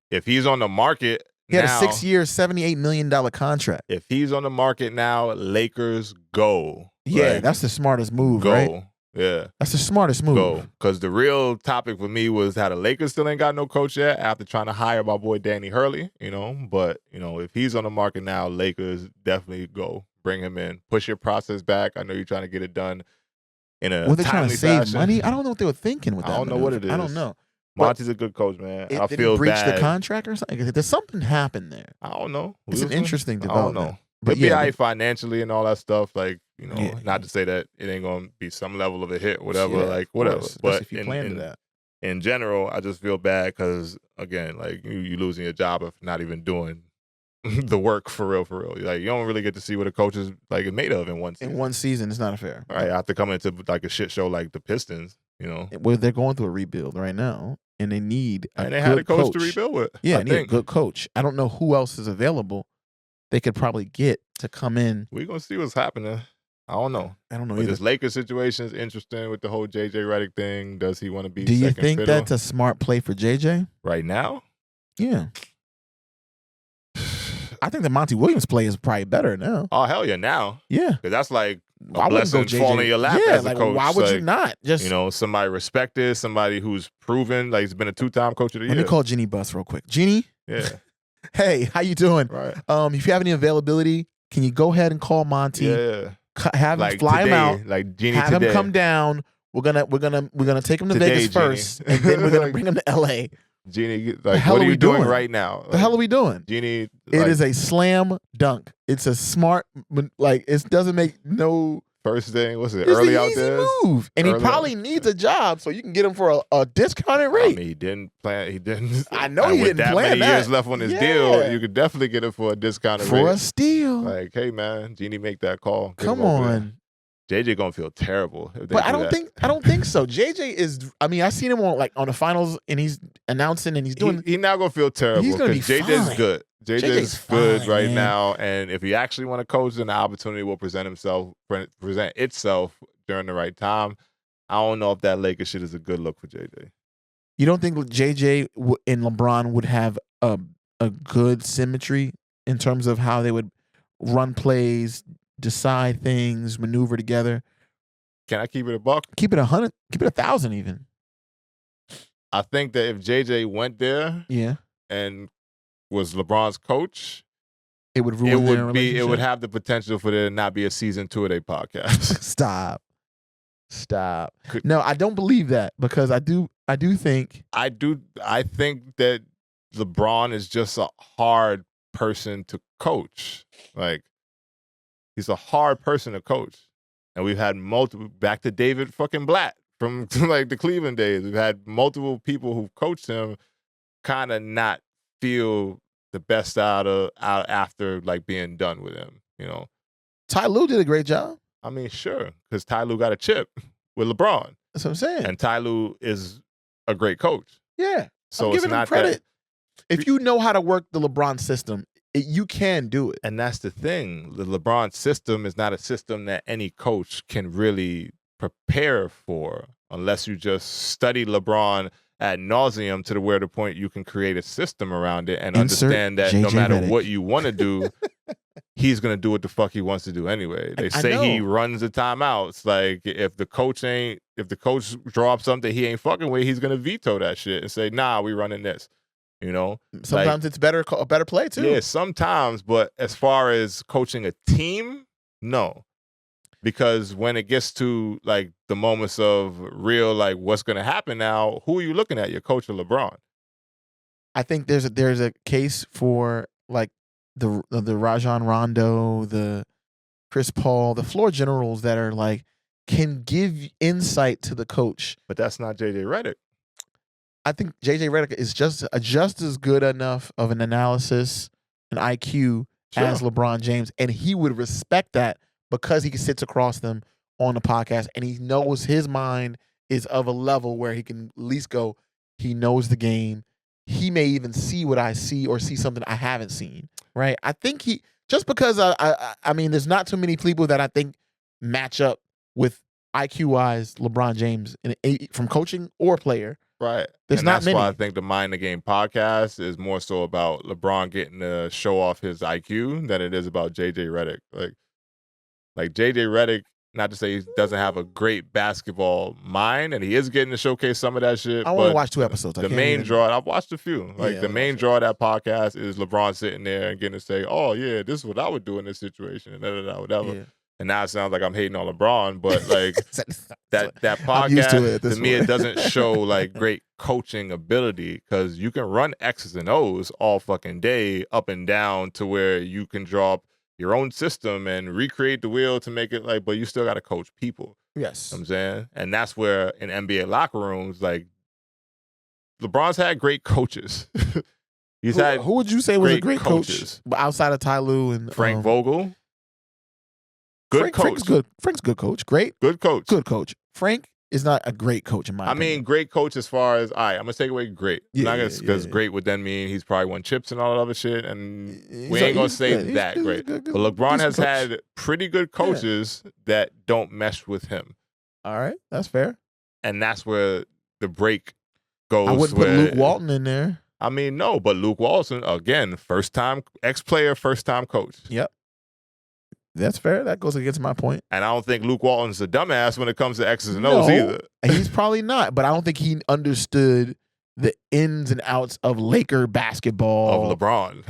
A: If he's on the market,
C: he had a 6-year, $78 million contract.
A: If he's on the market now, Lakers go.
C: Yeah, that's the smartest move, right?
A: Yeah,
C: that's the smartest move.
A: Go, because the real topic for me was how the Lakers still ain't got no coach yet after trying to hire my boy Danny Hurley. But if he's on the market now, Lakers definitely go. Bring him in. Push your process back. I know you're trying to get it done. Were
C: they trying to save money? I don't know what they were thinking with that.
A: I don't know what it is.
C: I don't know.
A: Monty's a good coach, man. I feel
C: breach
A: bad.
C: the contract or something? There's something happened there.
A: I don't know.
C: It's an interesting development.
A: I don't know. But be all right financially and all that stuff. Like, not to say that it ain't going to be some level of a hit, whatever.
C: Yeah,
A: like, whatever. But
C: if you plan to that.
A: In general, I just feel bad because, again, like, you losing your job if not even doing the work for real. Like, you don't really get to see what a coach is like made of in one season.
C: In one season, it's not fair.
A: All right, after coming into like a shit show like the Pistons,
C: Well, they're going through a rebuild right now. and they need a
A: and they
C: good
A: had a coach to rebuild with.
C: Yeah,
A: I
C: they need
A: think.
C: a good coach. I don't know who else is available. They could probably get to come in.
A: We're gonna see what's happening. I don't know.
C: I don't know
A: but
C: either.
A: This Lakers situation is interesting with the whole JJ Redick thing. Does he want to be?
C: Do you
A: second
C: think
A: fiddle?
C: that's a smart play for JJ
A: right now?
C: Yeah. I think the Monty Williams play is probably better now.
A: Oh hell yeah, now.
C: Yeah,
A: because that's like
C: I
A: a blessing falling in your lap as a coach.
C: Why would you not? Just
A: somebody respected, somebody who's proven, like he's been a 2-time coach of the year.
C: Let me call Jeannie Buss real quick. Jeannie.
A: Yeah.
C: Hey, how you doing?
A: Right.
C: If you have any availability, can you go ahead and call Monty?
A: Yeah.
C: Have him fly him out.
A: Like Jeannie
C: have
A: today.
C: him come down. We're gonna take him to
A: Today,
C: Vegas first, and then we're gonna bring him to LA.
A: Jeannie, like, what are you doing right now? Like,
C: the hell are we doing?
A: Jeannie,
C: it is a slam dunk. It's a smart, like, it doesn't make no.
A: First thing, what's it?
C: It's
A: Early
C: an
A: out
C: easy
A: there,
C: move, and he probably needs a job, so you can get him for a discounted rate.
A: I mean, he didn't plan. He didn't.
C: I know he
A: with
C: didn't
A: that
C: plan
A: many
C: that.
A: years left on his deal. You could definitely get it for a discounted rate.
C: For a steal.
A: Like, hey man, Jeannie, make that call.
C: Come on.
A: JJ gonna feel terrible.
C: But I don't think so. JJ is. I mean, I seen him on the finals, and he's announcing, and he's doing.
A: He's not gonna feel terrible.
C: He's gonna be
A: JJ's
C: fine.
A: good. JJ's
C: fine,
A: good right
C: man.
A: now, and if he actually want to coach, then the opportunity will present itself during the right time. I don't know if that Lakers shit is a good look for JJ.
C: You don't think JJ and LeBron would have a good symmetry in terms of how they would run plays, decide things, maneuver together?
A: Can I keep it a buck?
C: Keep it 100. Keep it 1,000 even.
A: I think that if JJ went there, and was LeBron's coach,
C: it would ruin their relationship.
A: It would have the potential for there to not be a season 2 of their podcast.
C: Stop. No, I don't believe that, because I do think
A: I think that LeBron is just a hard person to coach. Like, he's a hard person to coach. And we've had multiple, back to David fucking Blatt from like the Cleveland days. We've had multiple people who've coached him kind of not feel the best out after like being done with him,
C: Ty Lue did a great job.
A: I mean, sure, because Ty Lue got a chip with LeBron.
C: That's what I'm saying.
A: And Ty Lue is a great coach.
C: Yeah.
A: So
C: I'm
A: it's
C: giving him
A: not
C: credit.
A: that.
C: If you know how to work the LeBron system, you can do it.
A: And that's the thing. The LeBron system is not a system that any coach can really prepare for unless you just study LeBron ad nauseum to the point you can create a system around it and understand that no matter what you want to do, he's going to do what the fuck he wants to do anyway. They say he runs the timeouts. Like, if the coach drops something he ain't fucking with, he's going to veto that shit and say, nah, we running this.
C: Sometimes it's a better play too.
A: Yeah, sometimes. But as far as coaching a team, no. Because when it gets to like the moments of real, like what's going to happen now, who are you looking at? Your coach or LeBron?
C: I think there's a case for like the Rajon Rondo, the Chris Paul, the floor generals that are like can give insight to the coach.
A: But that's not JJ Redick.
C: I think JJ Redick is just as good enough of an analysis, an IQ as LeBron James, and he would respect that because he sits across them on the podcast, and he knows his mind is of a level where he can at least go, he knows the game. He may even see what I see or see something I haven't seen, right? I think just because I mean, there's not too many people that I think match up with IQ-wise LeBron James from coaching or player.
A: Right.
C: There's not many.
A: That's why I think the Mind the Game podcast is more so about LeBron getting to show off his IQ than it is about JJ Redick. Like JJ Redick, not to say he doesn't have a great basketball mind, and he is getting to showcase some of that shit.
C: I want to watch 2 episodes.
A: The main draw, I've watched a few. Like the main draw of that podcast is LeBron sitting there and getting to say, "Oh yeah, this is what I would do in this situation," and whatever. Yeah. And now it sounds like I'm hating on LeBron, but like that podcast to me, it doesn't show like great coaching ability, because you can run X's and O's all fucking day up and down to where you can draw up your own system and recreate the wheel to make it like, but you still got to coach people.
C: Yes.
A: You know what I'm saying? And that's where in NBA locker rooms, like LeBron's had great coaches.
C: Who would you say was a great coach outside of Ty Lue and
A: Frank Vogel? Good coach.
C: Frank's good coach. Great.
A: Good coach.
C: Good coach. Frank is not a great coach in my opinion.
A: I mean, great coach as far as, all right, I'm going to take away great. Because great would then mean he's probably won chips and all that other shit, and we ain't going to say that great. But LeBron has had pretty good coaches that don't mesh with him.
C: All right, that's fair.
A: And that's where the break goes.
C: I wouldn't put Luke Walton in there.
A: I mean, no, but Luke Walton, again, first-time ex-player, first-time coach.
C: Yep. That's fair. That goes against my point.
A: And I don't think Luke Walton's a dumbass when it comes to X's and O's either.
C: He's probably not, but I don't think he understood the ins and outs of Laker basketball.
A: Of LeBron.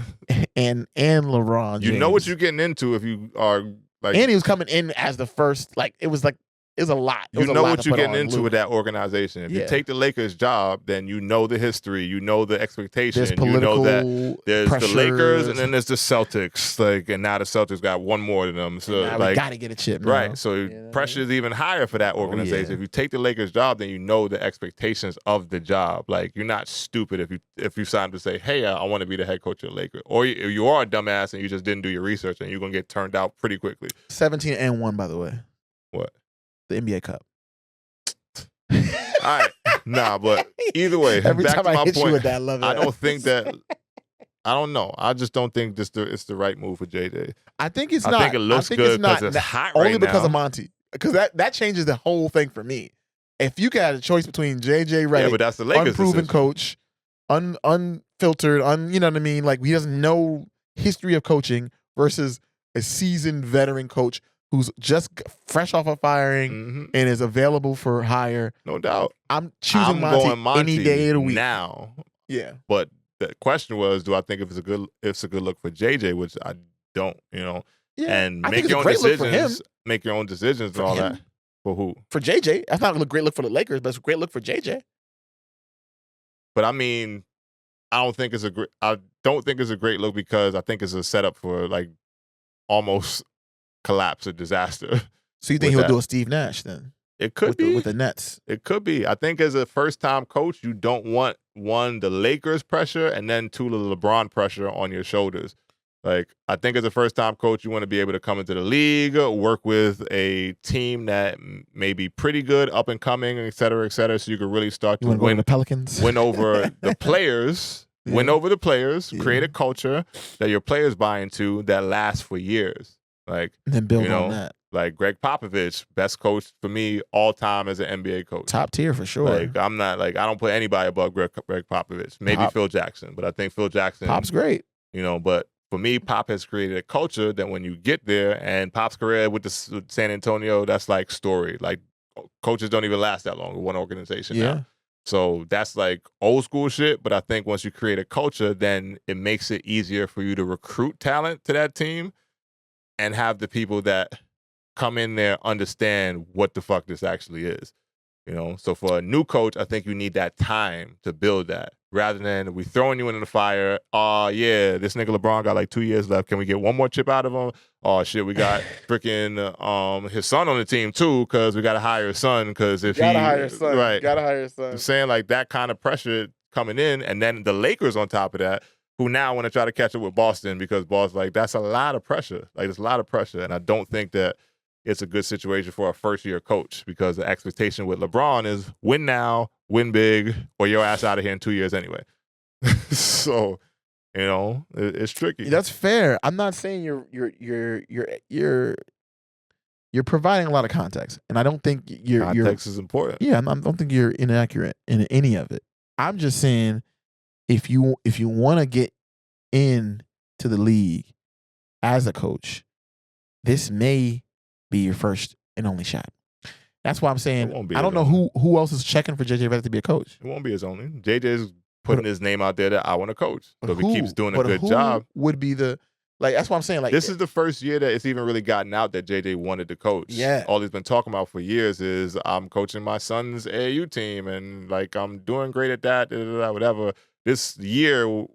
C: And LeBron James.
A: You know what you're getting into if you are like...
C: And he was coming in as the first, like, it was a lot.
A: You know what you're getting into with that organization. If you take the Lakers' job, then you know the history, you know the expectation.
C: There's political
A: you know that there's the Lakers and then there's the Celtics. Like, and now the Celtics got one more than them. So
C: now
A: like,
C: we gotta get a chip now.
A: Right. So pressure is even higher for that organization. If you take the Lakers' job, then you know the expectations of the job. Like, you're not stupid if you sign to say, hey, I want to be the head coach of the Lakers. Or you are a dumbass and you just didn't do your research and you're gonna get turned out pretty quickly.
C: 17-1, by the way.
A: What?
C: The NBA Cup.
A: All right, nah, but either way,
C: every
A: back
C: time
A: to
C: I
A: my
C: hit
A: point.
C: you with that, I love it.
A: I don't think that. I don't know. I just don't think it's the right move for JJ.
C: I think it's not.
A: I think it looks good because it's hot right now.
C: Only because of Monty. Because that changes the whole thing for me. If you got a choice between JJ Redick,
A: but that's the Lakers
C: unproven
A: decision.
C: Coach, unfiltered, you know what I mean? Like, he doesn't know history of coaching versus a seasoned veteran coach who's just fresh off of firing and is available for hire.
A: No doubt.
C: I'm choosing Monty any day of the week.
A: Now.
C: Yeah.
A: But the question was, do I think if it's a good look for JJ, which I don't, Yeah. And make your own decisions. Make your own decisions and all that. For who?
C: For JJ. That's not a great look for the Lakers, but it's a great look for JJ.
A: But I mean, I don't think it's a great look because I think it's a setup for like almost collapse or disaster.
C: So you think he'll do a Steve Nash then?
A: It could be.
C: With the Nets.
A: It could be. I think as a first-time coach, you don't want, one, the Lakers pressure, and then two, the LeBron pressure on your shoulders. Like, I think as a first-time coach, you want to be able to come into the league, work with a team that may be pretty good, up and coming, et cetera, so you can really start to win
C: the Pelicans,
A: win over the players, create a culture that your players buy into that lasts for years. Like,
C: and then build on that.
A: Like Greg Popovich, best coach for me all time as an NBA coach.
C: Top tier for sure.
A: Like, I'm not like, I don't put anybody above Greg Popovich. Maybe Phil Jackson, but I think Phil Jackson.
C: Pop's great.
A: But for me, Pop has created a culture that when you get there, and Pop's career with San Antonio, that's like story. Like, coaches don't even last that long with one organization now. So that's like old school shit. But I think once you create a culture, then it makes it easier for you to recruit talent to that team and have the people that come in there understand what the fuck this actually is. So for a new coach, I think you need that time to build that. Rather than we throwing you into the fire, this nigga LeBron got like 2 years left. Can we get one more chip out of him? Oh shit, we got freaking his son on the team too, because we gotta hire his son. Because if
C: gotta hire his son,
A: right,
C: gotta hire his son.
A: I'm saying like that kind of pressure coming in, and then the Lakers on top of that, who now want to try to catch up with Boston because Boston's like, that's a lot of pressure. Like, there's a lot of pressure, and I don't think that it's a good situation for a first-year coach because the expectation with LeBron is win now, win big, or your ass out of here in 2 years anyway. So, it's tricky.
C: That's fair. I'm not saying you're providing a lot of context, and I don't think
A: context is important.
C: Yeah, I don't think you're inaccurate in any of it. I'm just saying if you want to get in to the league as a coach, this may be your first and only shot. That's why I'm saying I don't know who else is checking for JJ Redick to be a coach.
A: It won't be his only. JJ's putting his name out there that I want to coach. So if he keeps doing a good job,
C: would be the that's what I'm saying. Like,
A: this is the first year that it's even really gotten out that JJ wanted to coach.
C: Yeah.
A: All he's been talking about for years is I'm coaching my son's AAU team and like I'm doing great at that, whatever. This year,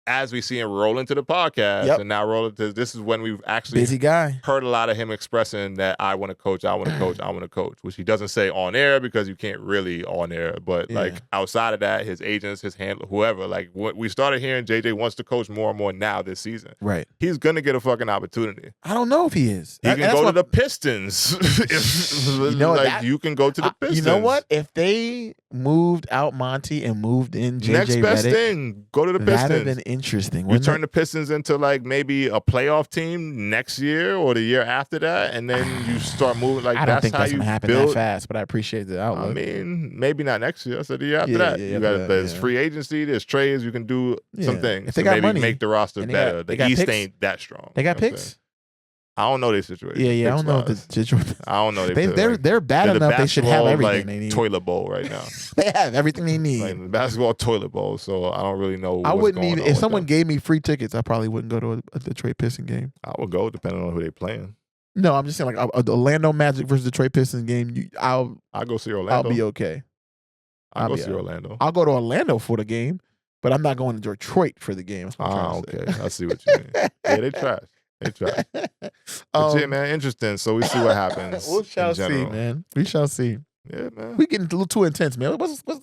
A: as we see him roll into the podcast and now roll into this is when we've actually
C: busy guy
A: heard a lot of him expressing that I want to coach, I want to coach, I want to coach, which he doesn't say on air because you can't really on air. But like outside of that, his agents, his handler, whoever, like we started hearing JJ wants to coach more and more now this season.
C: Right.
A: He's gonna get a fucking opportunity.
C: I don't know if he is.
A: He can go to the Pistons.
C: You know
A: like you can go to the Pistons.
C: You know what? If they moved out Monty and moved in JJ
A: next best
C: Redick,
A: thing, go to the Pistons.
C: That'd have been interesting.
A: You turn the Pistons into like maybe a playoff team next year or the year after that, and then you start moving. Like
C: I don't think that's
A: gonna
C: happen that fast, but I appreciate the outlook.
A: I mean, maybe not next year. I said the year after that. You got there's free agency, there's trades. You can do some things.
C: If they got
A: maybe
C: money,
A: make the roster better. The East
C: picks?
A: ain't that strong.
C: They got picks.
A: I don't know their situation.
C: Yeah. I don't know the situation.
A: I don't know.
C: They're bad enough. They should have everything they need.
A: Toilet bowl right now.
C: They have everything they need.
A: Like the basketball toilet bowl. So I don't really know.
C: I wouldn't even if someone gave me free tickets. I probably wouldn't go to a Detroit Pistons game.
A: I would go depending on who they playing.
C: No, I'm just saying like a Orlando Magic versus Detroit Pistons game. I'll
A: go see Orlando.
C: I'll be okay.
A: I'll go see Orlando.
C: I'll go to Orlando for the game, but I'm not going to Detroit for the game.
A: Okay. I see what you mean. Yeah, they trash. They trash. But yeah, man, interesting. So we see what happens.
C: We shall see, man. We shall see.
A: Yeah, man.
C: We getting a little too intense, man.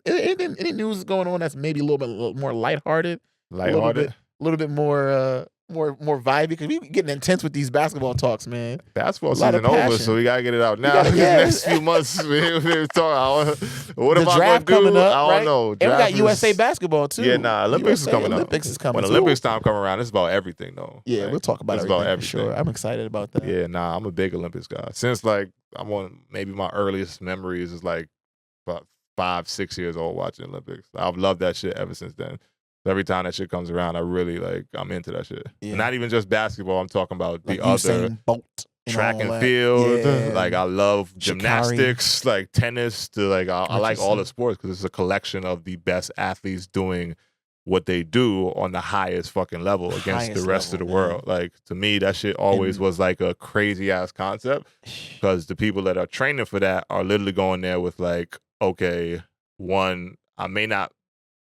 C: Any news going on that's maybe a little bit more lighthearted?
A: Lighthearted?
C: A little bit more vibey because we getting intense with these basketball talks, man.
A: Basketball season over, so we gotta get it out now. The next few months, we're talking. What am I
C: draft
A: gonna do?
C: Coming up,
A: I don't know.
C: And we got USA basketball too.
A: Yeah, Olympics is coming up.
C: Olympics is coming.
A: When Olympics time come around, it's about everything, though.
C: Yeah,
A: like,
C: we'll talk about everything. For sure. I'm excited about that.
A: Yeah, I'm a big Olympics guy. Since like I'm on maybe my earliest memories is like about 5-6 years old watching Olympics. I've loved that shit ever since then. Every time that shit comes around, I really I'm into that shit. Yeah. Not even just basketball. I'm talking about the other track and field. Yeah. Like I love gymnastics, like tennis. I like all the sports because it's a collection of the best athletes doing what they do on the highest fucking level against the rest of the world. Like to me, that shit always was like a crazy ass concept because the people that are training for that are literally going there with like, okay, I may not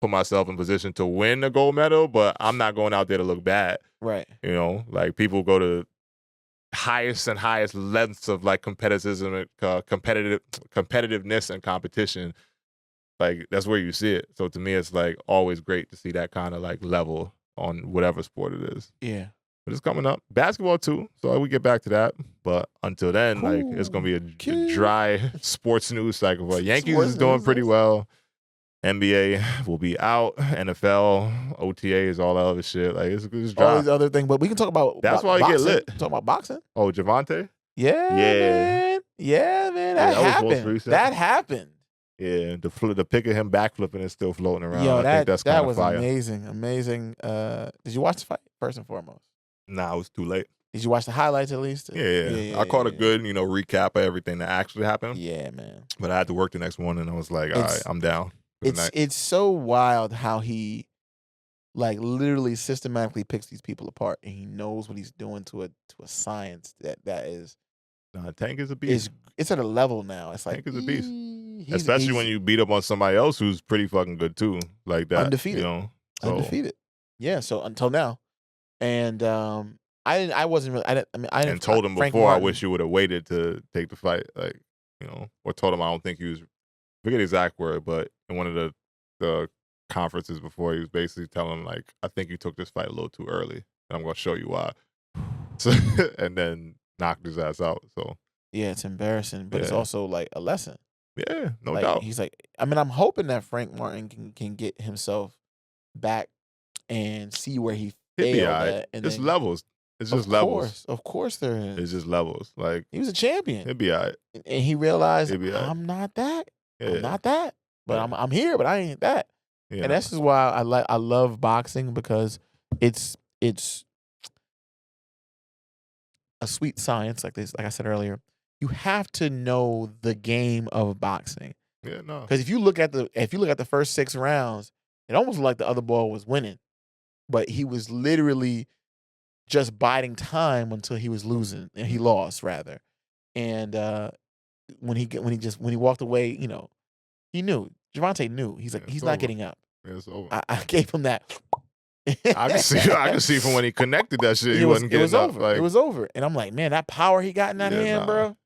A: put myself in position to win a gold medal, but I'm not going out there to look bad.
C: Right.
A: You know, like people go to highest and highest lengths of like competitiveness and competition. Like that's where you see it. So to me, it's like always great to see that kind of like level on whatever sport it is.
C: Yeah.
A: But it's coming up. Basketball too. So we get back to that. But until then, like it's gonna be a dry sports news cycle. But Yankees is doing pretty well. NBA will be out. NFL, OTAs, all that other shit. Like it's dry.
C: All these other things, but we can talk about.
A: That's why you get lit.
C: Talk about boxing.
A: Oh, Javante.
C: Yeah, man. That happened. That happened.
A: Yeah, the pic of him backflipping is still floating around.
C: Yo,
A: I think that's kind of fire.
C: Amazing. Did you watch the fight first and foremost?
A: Nah, it was too late.
C: Did you watch the highlights at least?
A: Yeah. I caught a good, recap of everything that actually happened.
C: Yeah, man.
A: But I had to work the next morning, and I was like, all right, I'm down.
C: It's so wild how he like literally systematically picks these people apart, and he knows what he's doing to a science that is.
A: Tank is a beast.
C: It's at a level now. It's like
A: Tank is a beast, especially when you beat up on somebody else who's pretty fucking good too, like that.
C: Undefeated, undefeated. Yeah. So until now, and I wasn't really. I didn't.
A: Told him before. Martin, I wish you would have waited to take the fight, like or told him I don't think he was. I forget the exact word, but in one of the conferences before, he was basically telling him like, I think you took this fight a little too early, and I'm gonna show you why. So, and then knocked his ass out. So
C: yeah, it's embarrassing, but it's also like a lesson.
A: Yeah, no doubt.
C: He's like, I'm hoping that Frank Martin can get himself back and see where he failed at. And
A: it's levels. It's just levels.
C: Of course there is.
A: It's just levels. Like
C: he was a champion.
A: It'd be all right.
C: And he realized I'm not that. Yeah. I'm not that. But I'm here, but I ain't that. Yeah. And that's just why I love boxing because it's a sweet science like I said earlier. You have to know the game of boxing.
A: Yeah, no.
C: Because if you look at the first 6 rounds, it almost looked like the other ball was winning, but he was literally just biding time until he was losing, and he lost rather. And when he walked away, he knew. Javante knew. He's like, he's not getting up.
A: It's over.
C: I gave him that.
A: I can see from when he connected that shit, he wasn't getting up.
C: Over. It was over. And I'm like, man, that power he got in that hand, bro.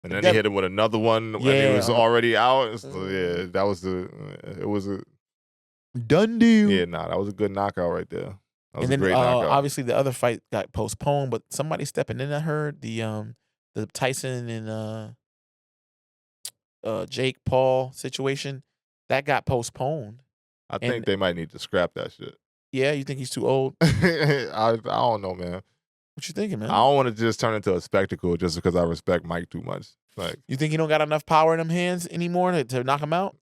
A: And then he hit him with another one when he was already out. So, that was it was a
C: done deal.
A: Yeah, that was a good knockout right there. That was
C: and then
A: a great knockout.
C: Obviously the other fight got postponed, but somebody stepping in. I heard the Tyson and Jake Paul situation that got postponed.
A: I think they might need to scrap that shit.
C: Yeah, you think he's too old?
A: I don't know, man.
C: What you thinking, man?
A: I don't want to just turn into a spectacle just because I respect Mike too much. Like,
C: you think he don't got enough power in them hands anymore to knock him out?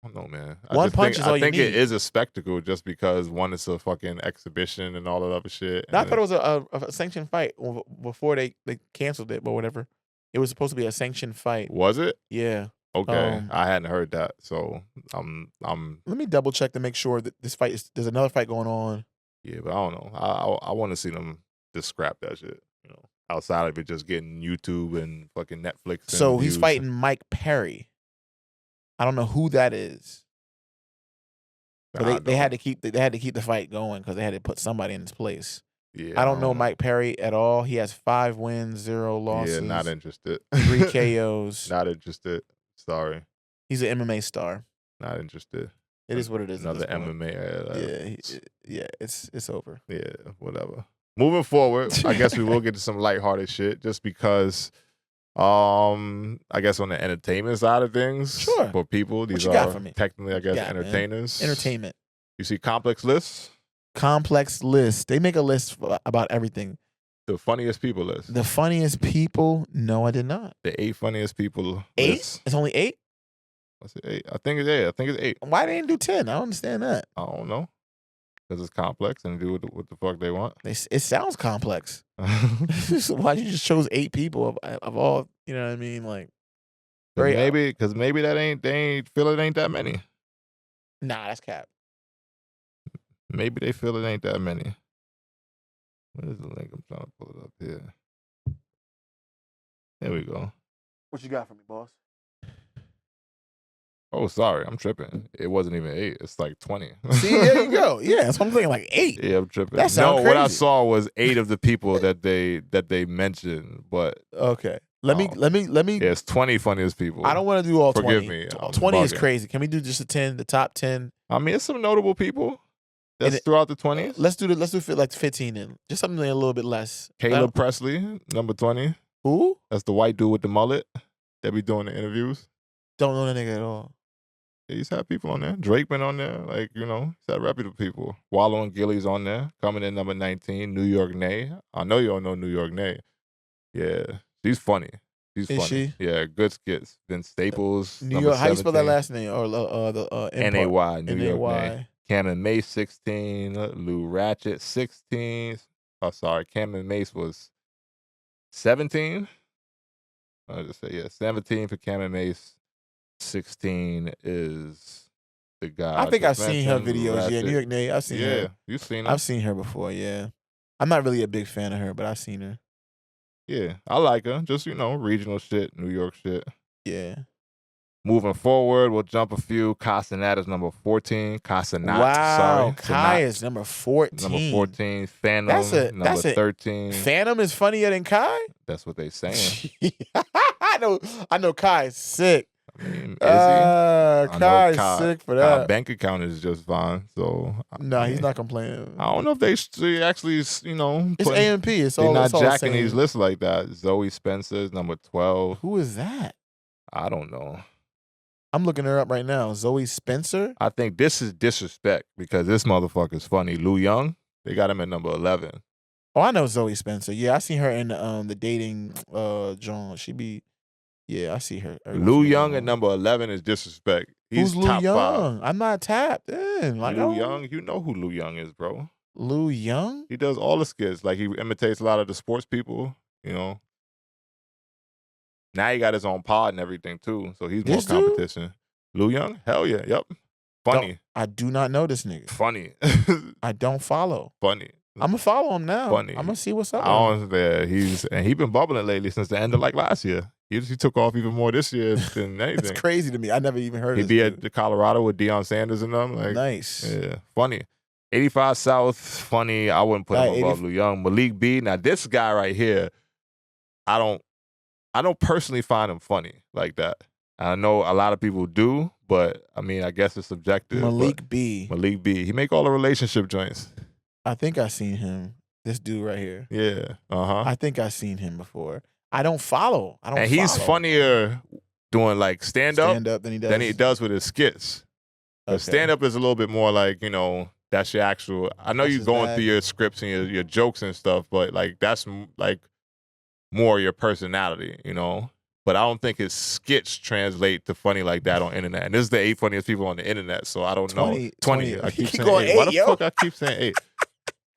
A: I don't know, man.
C: One punch is all you need. I think
A: it is a spectacle just because one is a fucking exhibition and all that other shit.
C: I thought it was a sanctioned fight before they canceled it, but whatever. It was supposed to be a sanctioned fight.
A: Was it?
C: Yeah.
A: Okay, I hadn't heard that, so I'm.
C: Let me double check to make sure that this fight there's another fight going on.
A: Yeah, but I don't know. I want to see them just scrap that shit. Outside of it, just getting YouTube and fucking Netflix.
C: So he's fighting Mike Perry. I don't know who that is. But they had to keep the fight going because they had to put somebody in his place.
A: Yeah,
C: I don't know Mike Perry at all. He has 5 wins, 0 losses.
A: Yeah, not interested.
C: 3 KOs.
A: Not interested. Sorry.
C: He's an MMA star.
A: Not interested.
C: It is what it is.
A: Another MMA.
C: Yeah, it's over.
A: Yeah, whatever. Moving forward, I guess we will get to some lighthearted shit just because I guess on the entertainment side of things,
C: sure.
A: For people, these are technically, I guess, entertainers.
C: Man? Entertainment.
A: You see complex lists?
C: Complex lists. They make a list about everything.
A: The funniest people list.
C: The funniest people? No, I did not.
A: The 8 funniest people.
C: 8?
A: List.
C: It's only 8?
A: What's it, 8? I think it's 8. I think it's 8.
C: Why they didn't do 10? I don't understand that.
A: I don't know. Because it's complex and do what the fuck they want.
C: It sounds complex. Why you just chose 8 people of all? You know what I mean? Like,
A: because maybe they ain't feel it ain't that many.
C: Nah, that's cap.
A: Maybe they feel it ain't that many. What is the link? I'm trying to pull it up here. There we go.
C: What you got for me, boss?
A: Oh, sorry, I'm tripping. It wasn't even 8. It's like 20.
C: See, there you go. Yeah, that's what I'm thinking. Like 8.
A: Yeah, I'm tripping.
C: That sounds crazy.
A: What I saw was 8 of the people that they mentioned. But
C: okay, let me.
A: Yeah, it's 20 funniest people.
C: I don't want to do all 20.
A: Forgive me.
C: 20 is crazy. Can we do just the top 10?
A: I mean, it's some notable people. That's throughout the 20s.
C: Let's do like 15 then. Just something a little bit less.
A: Caleb Presley, number 20.
C: Who?
A: That's the white dude with the mullet that be doing the interviews.
C: Don't know the nigga at all.
A: Yeah, he's had people on there. Drake been on there. Like, he's had reputable people. Wallow and Gilly's on there. Coming in number 19. New York Nay. I know you don't know New York Nay. Yeah. She's funny. She's funny.
C: She?
A: Yeah, good skits. Vince Staples.
C: New York. How you spell that last name? Or the
A: N-A-Y. New York
C: Nay.
A: Nay. Cameron Mace 16, Lou Ratchet 16. Oh, sorry, Cameron Mace was 17. I'll just say 17 for Cameron Mace. 16 is the guy.
C: I think I've seen her videos. Ratchet. Yeah, New York Nay. I've seen her.
A: Yeah, you've seen her.
C: I've seen her before. Yeah, I'm not really a big fan of her, but I've seen her.
A: Yeah, I like her. Just regional shit, New York shit.
C: Yeah.
A: Moving forward, we'll jump a few. Casanat is number 14. Casanat,
C: wow,
A: sorry.
C: Kai is number 14.
A: Number 14. Phantom, number 13.
C: Phantom is funnier than Kai?
A: That's what they saying.
C: I know Kai is sick.
A: I mean, is he?
C: Kai's sick for that.
A: Kai's bank account is just fine. So
C: he's not complaining.
A: I don't know if they actually,
C: it's AMP. It's all.
A: They're
C: not
A: jacking these lists like that. Zoe Spencer is number 12.
C: Who is that?
A: I don't know.
C: I'm looking her up right now. Zoe Spencer?
A: I think this is disrespect because this motherfucker's funny. Lou Young, they got him at number 11.
C: Oh, I know Zoe Spencer. Yeah, I seen her in the dating John. I see her.
A: Lou Young at number 11 is disrespect. He's
C: Who's Lou
A: top
C: Young?
A: 5.
C: I'm not tapped in.
A: Lou Young, you know who Lou Young is, bro.
C: Lou Young?
A: He does all the skits. Like, he imitates a lot of the sports people, Now he got his own pod and everything too, so he's more competition. Lou Young? Hell yeah, yep. Funny.
C: I do not know this nigga.
A: Funny.
C: I don't follow.
A: Funny.
C: I'm gonna follow him now.
A: Funny.
C: I'm gonna see what's up.
A: He's been bubbling lately since the end of last year. He took off even more this year than anything.
C: That's crazy to me. I never even heard of
A: He'd be at the Colorado with Deion Sanders and them. Like,
C: nice.
A: Yeah, funny. 85 South, funny. I wouldn't put him above Lou Young. Malik B. Now this guy right here, I don't personally find him funny like that. I know a lot of people do, but I mean, I guess it's subjective.
C: Malik B.
A: He make all the relationship joints.
C: I think I seen him. This dude right here.
A: Yeah.
C: I think I seen him before. I don't follow.
A: And he's funnier doing like stand up
C: than
A: he does with his skits. Okay. Stand up is a little bit more like, that's your actual. I know you're going through your scripts and your jokes and stuff, but like that's like more your personality, But I don't think his skits translate to funny like that on internet. And this is the 8 funniest people on the internet, so I don't know. 20. I keep saying 8. Why the fuck I keep saying 8?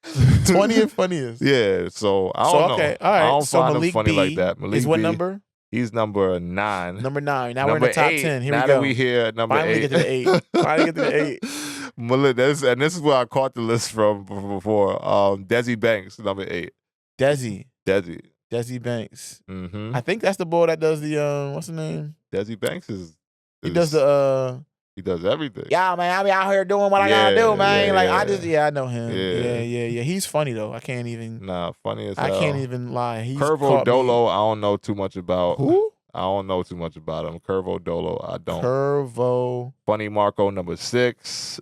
C: 20th funniest.
A: Yeah, so I don't know.
C: Okay, all right.
A: I don't find
C: Malik
A: him funny
C: B
A: like that. Malik
C: is what
A: B,
C: number?
A: He's number 9.
C: Number 9. Now we're in the top 10. Here we go.
A: Now that we here at number 8.
C: Finally get to the 8. Finally get to the 8.
A: Malik, this is where I caught the list from before. Desi Banks, number 8.
C: Desi Banks.
A: Mm-hmm.
C: I think that's the boy that does the what's his name?
A: Desi Banks
C: he does the
A: he does everything.
C: Yeah, man, I be out here doing what I gotta do, man.
A: Yeah,
C: I know him. Yeah. He's funny though. I can't even.
A: Nah, funny as hell.
C: I can't even lie. He's
A: Curvo Dolo, I don't know too much about.
C: Who?
A: I don't know too much about him. Curvo Dolo, I don't.
C: Curvo.
A: Funny Marco, number 6.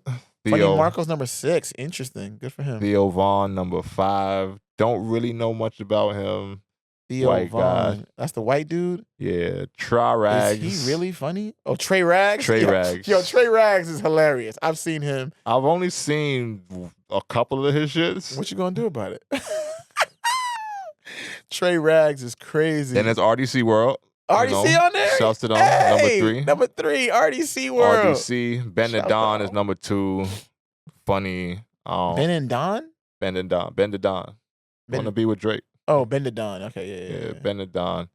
C: Funny Marco's number 6. Interesting. Good for him.
A: Theo Vaughn, number 5. Don't really know much about him.
C: Theo
A: white
C: Vaughn.
A: guy.
C: That's the white dude?
A: Yeah. Tra Rags.
C: Is he really funny? Oh, Trey Rags?
A: Rags.
C: Yo, Trey Rags is hilarious. I've seen him.
A: I've only seen a couple of his shits.
C: What you gonna do about it? Trey Rags is crazy.
A: And it's RDC World.
C: RDC on there?
A: Shouts to them.
C: Hey,
A: number 3.
C: Number 3, RDC World.
A: RDC. Ben and Don is number 2. Funny.
C: Ben and Don?
A: Ben and Don. Want to be with Drake.
C: Oh, Ben and Don. Okay, yeah.
A: Ben and Don.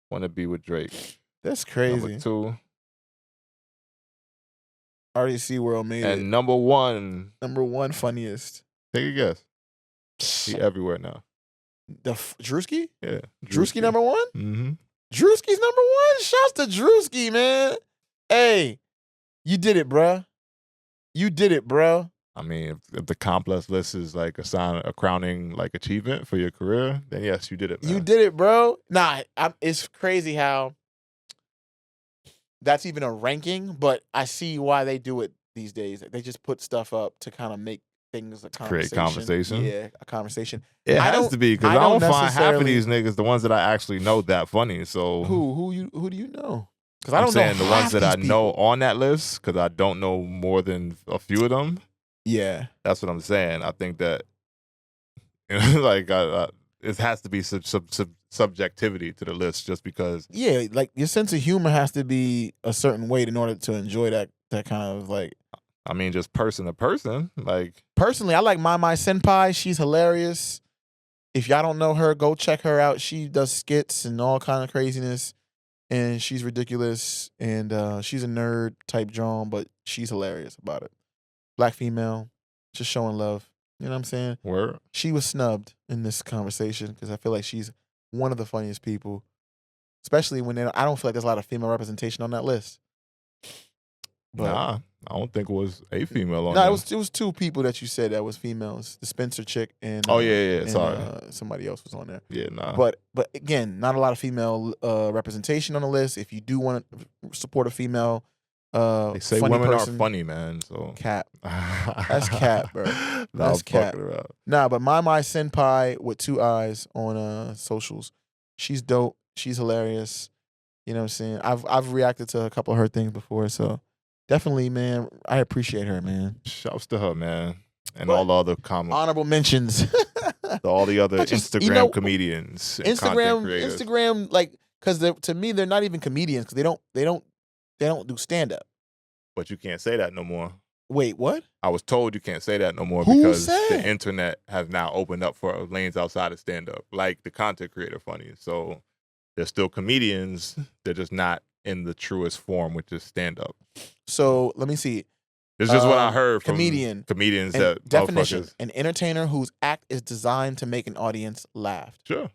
A: Want to be with Drake.
C: That's crazy.
A: Number 2.
C: RDC World made it.
A: And number 1.
C: Number 1 funniest.
A: Take a guess. He everywhere now.
C: Drewski?
A: Yeah.
C: Drewski number 1?
A: Mm-hmm.
C: Drewski's number 1? Shouts to Drewski, man. Hey, you did it, bruh.
A: I mean, if the complex list is like a crowning like achievement for your career, then yes, you did it, man.
C: You did it, bro. Nah, it's crazy how that's even a ranking, but I see why they do it these days. They just put stuff up to kind of make things a conversation.
A: Create conversation.
C: Yeah, a conversation.
A: It has to be because I don't find half of these niggas the ones that I actually know that funny. So
C: who do you know? Because
A: I'm saying the ones that I know on that list because I don't know more than a few of them.
C: Yeah,
A: that's what I'm saying. I think that like it has to be subjectivity to the list just because.
C: Yeah, like your sense of humor has to be a certain way in order to enjoy that kind of like.
A: I mean, just person to person. Like
C: personally, I like My Senpai. She's hilarious. If y'all don't know her, go check her out. She does skits and all kind of craziness, and she's ridiculous. And she's a nerd type John, but she's hilarious about it. Black female, just showing love. You know what I'm saying?
A: Word.
C: She was snubbed in this conversation because I feel like she's one of the funniest people, especially when I don't feel like there's a lot of female representation on that list.
A: But, nah, I don't think it was a female on there.
C: No, it was 2 people that you said that was females. The Spencer chick and
A: sorry,
C: somebody else was on there.
A: Yeah, nah.
C: But again, not a lot of female representation on the list. If you do want to support a female,
A: they say
C: funny
A: women
C: person,
A: are funny, man. So
C: cap. That's cap, bro. That's cap. Nah, but My Senpai with 2 eyes on socials. She's dope. She's hilarious. You know what I'm saying? I've reacted to a couple of her things before, so. Definitely, man. I appreciate her, man.
A: Shouts to her, man. And all the other comments.
C: Honorable mentions.
A: All the other Instagram comedians. And
C: Instagram, like, because to me, they're not even comedians because they don't do stand-up.
A: But you can't say that no more.
C: Wait, what?
A: I was told you can't say that no more
C: Who
A: because
C: said?
A: The internet has now opened up for lanes outside of stand-up, like the content creator funny. So they're still comedians. They're just not in the truest form, which is stand-up.
C: So let me see.
A: It's just what I heard from
C: comedians.
A: That
C: definition: an entertainer whose act is designed to make an audience laugh.
A: Sure.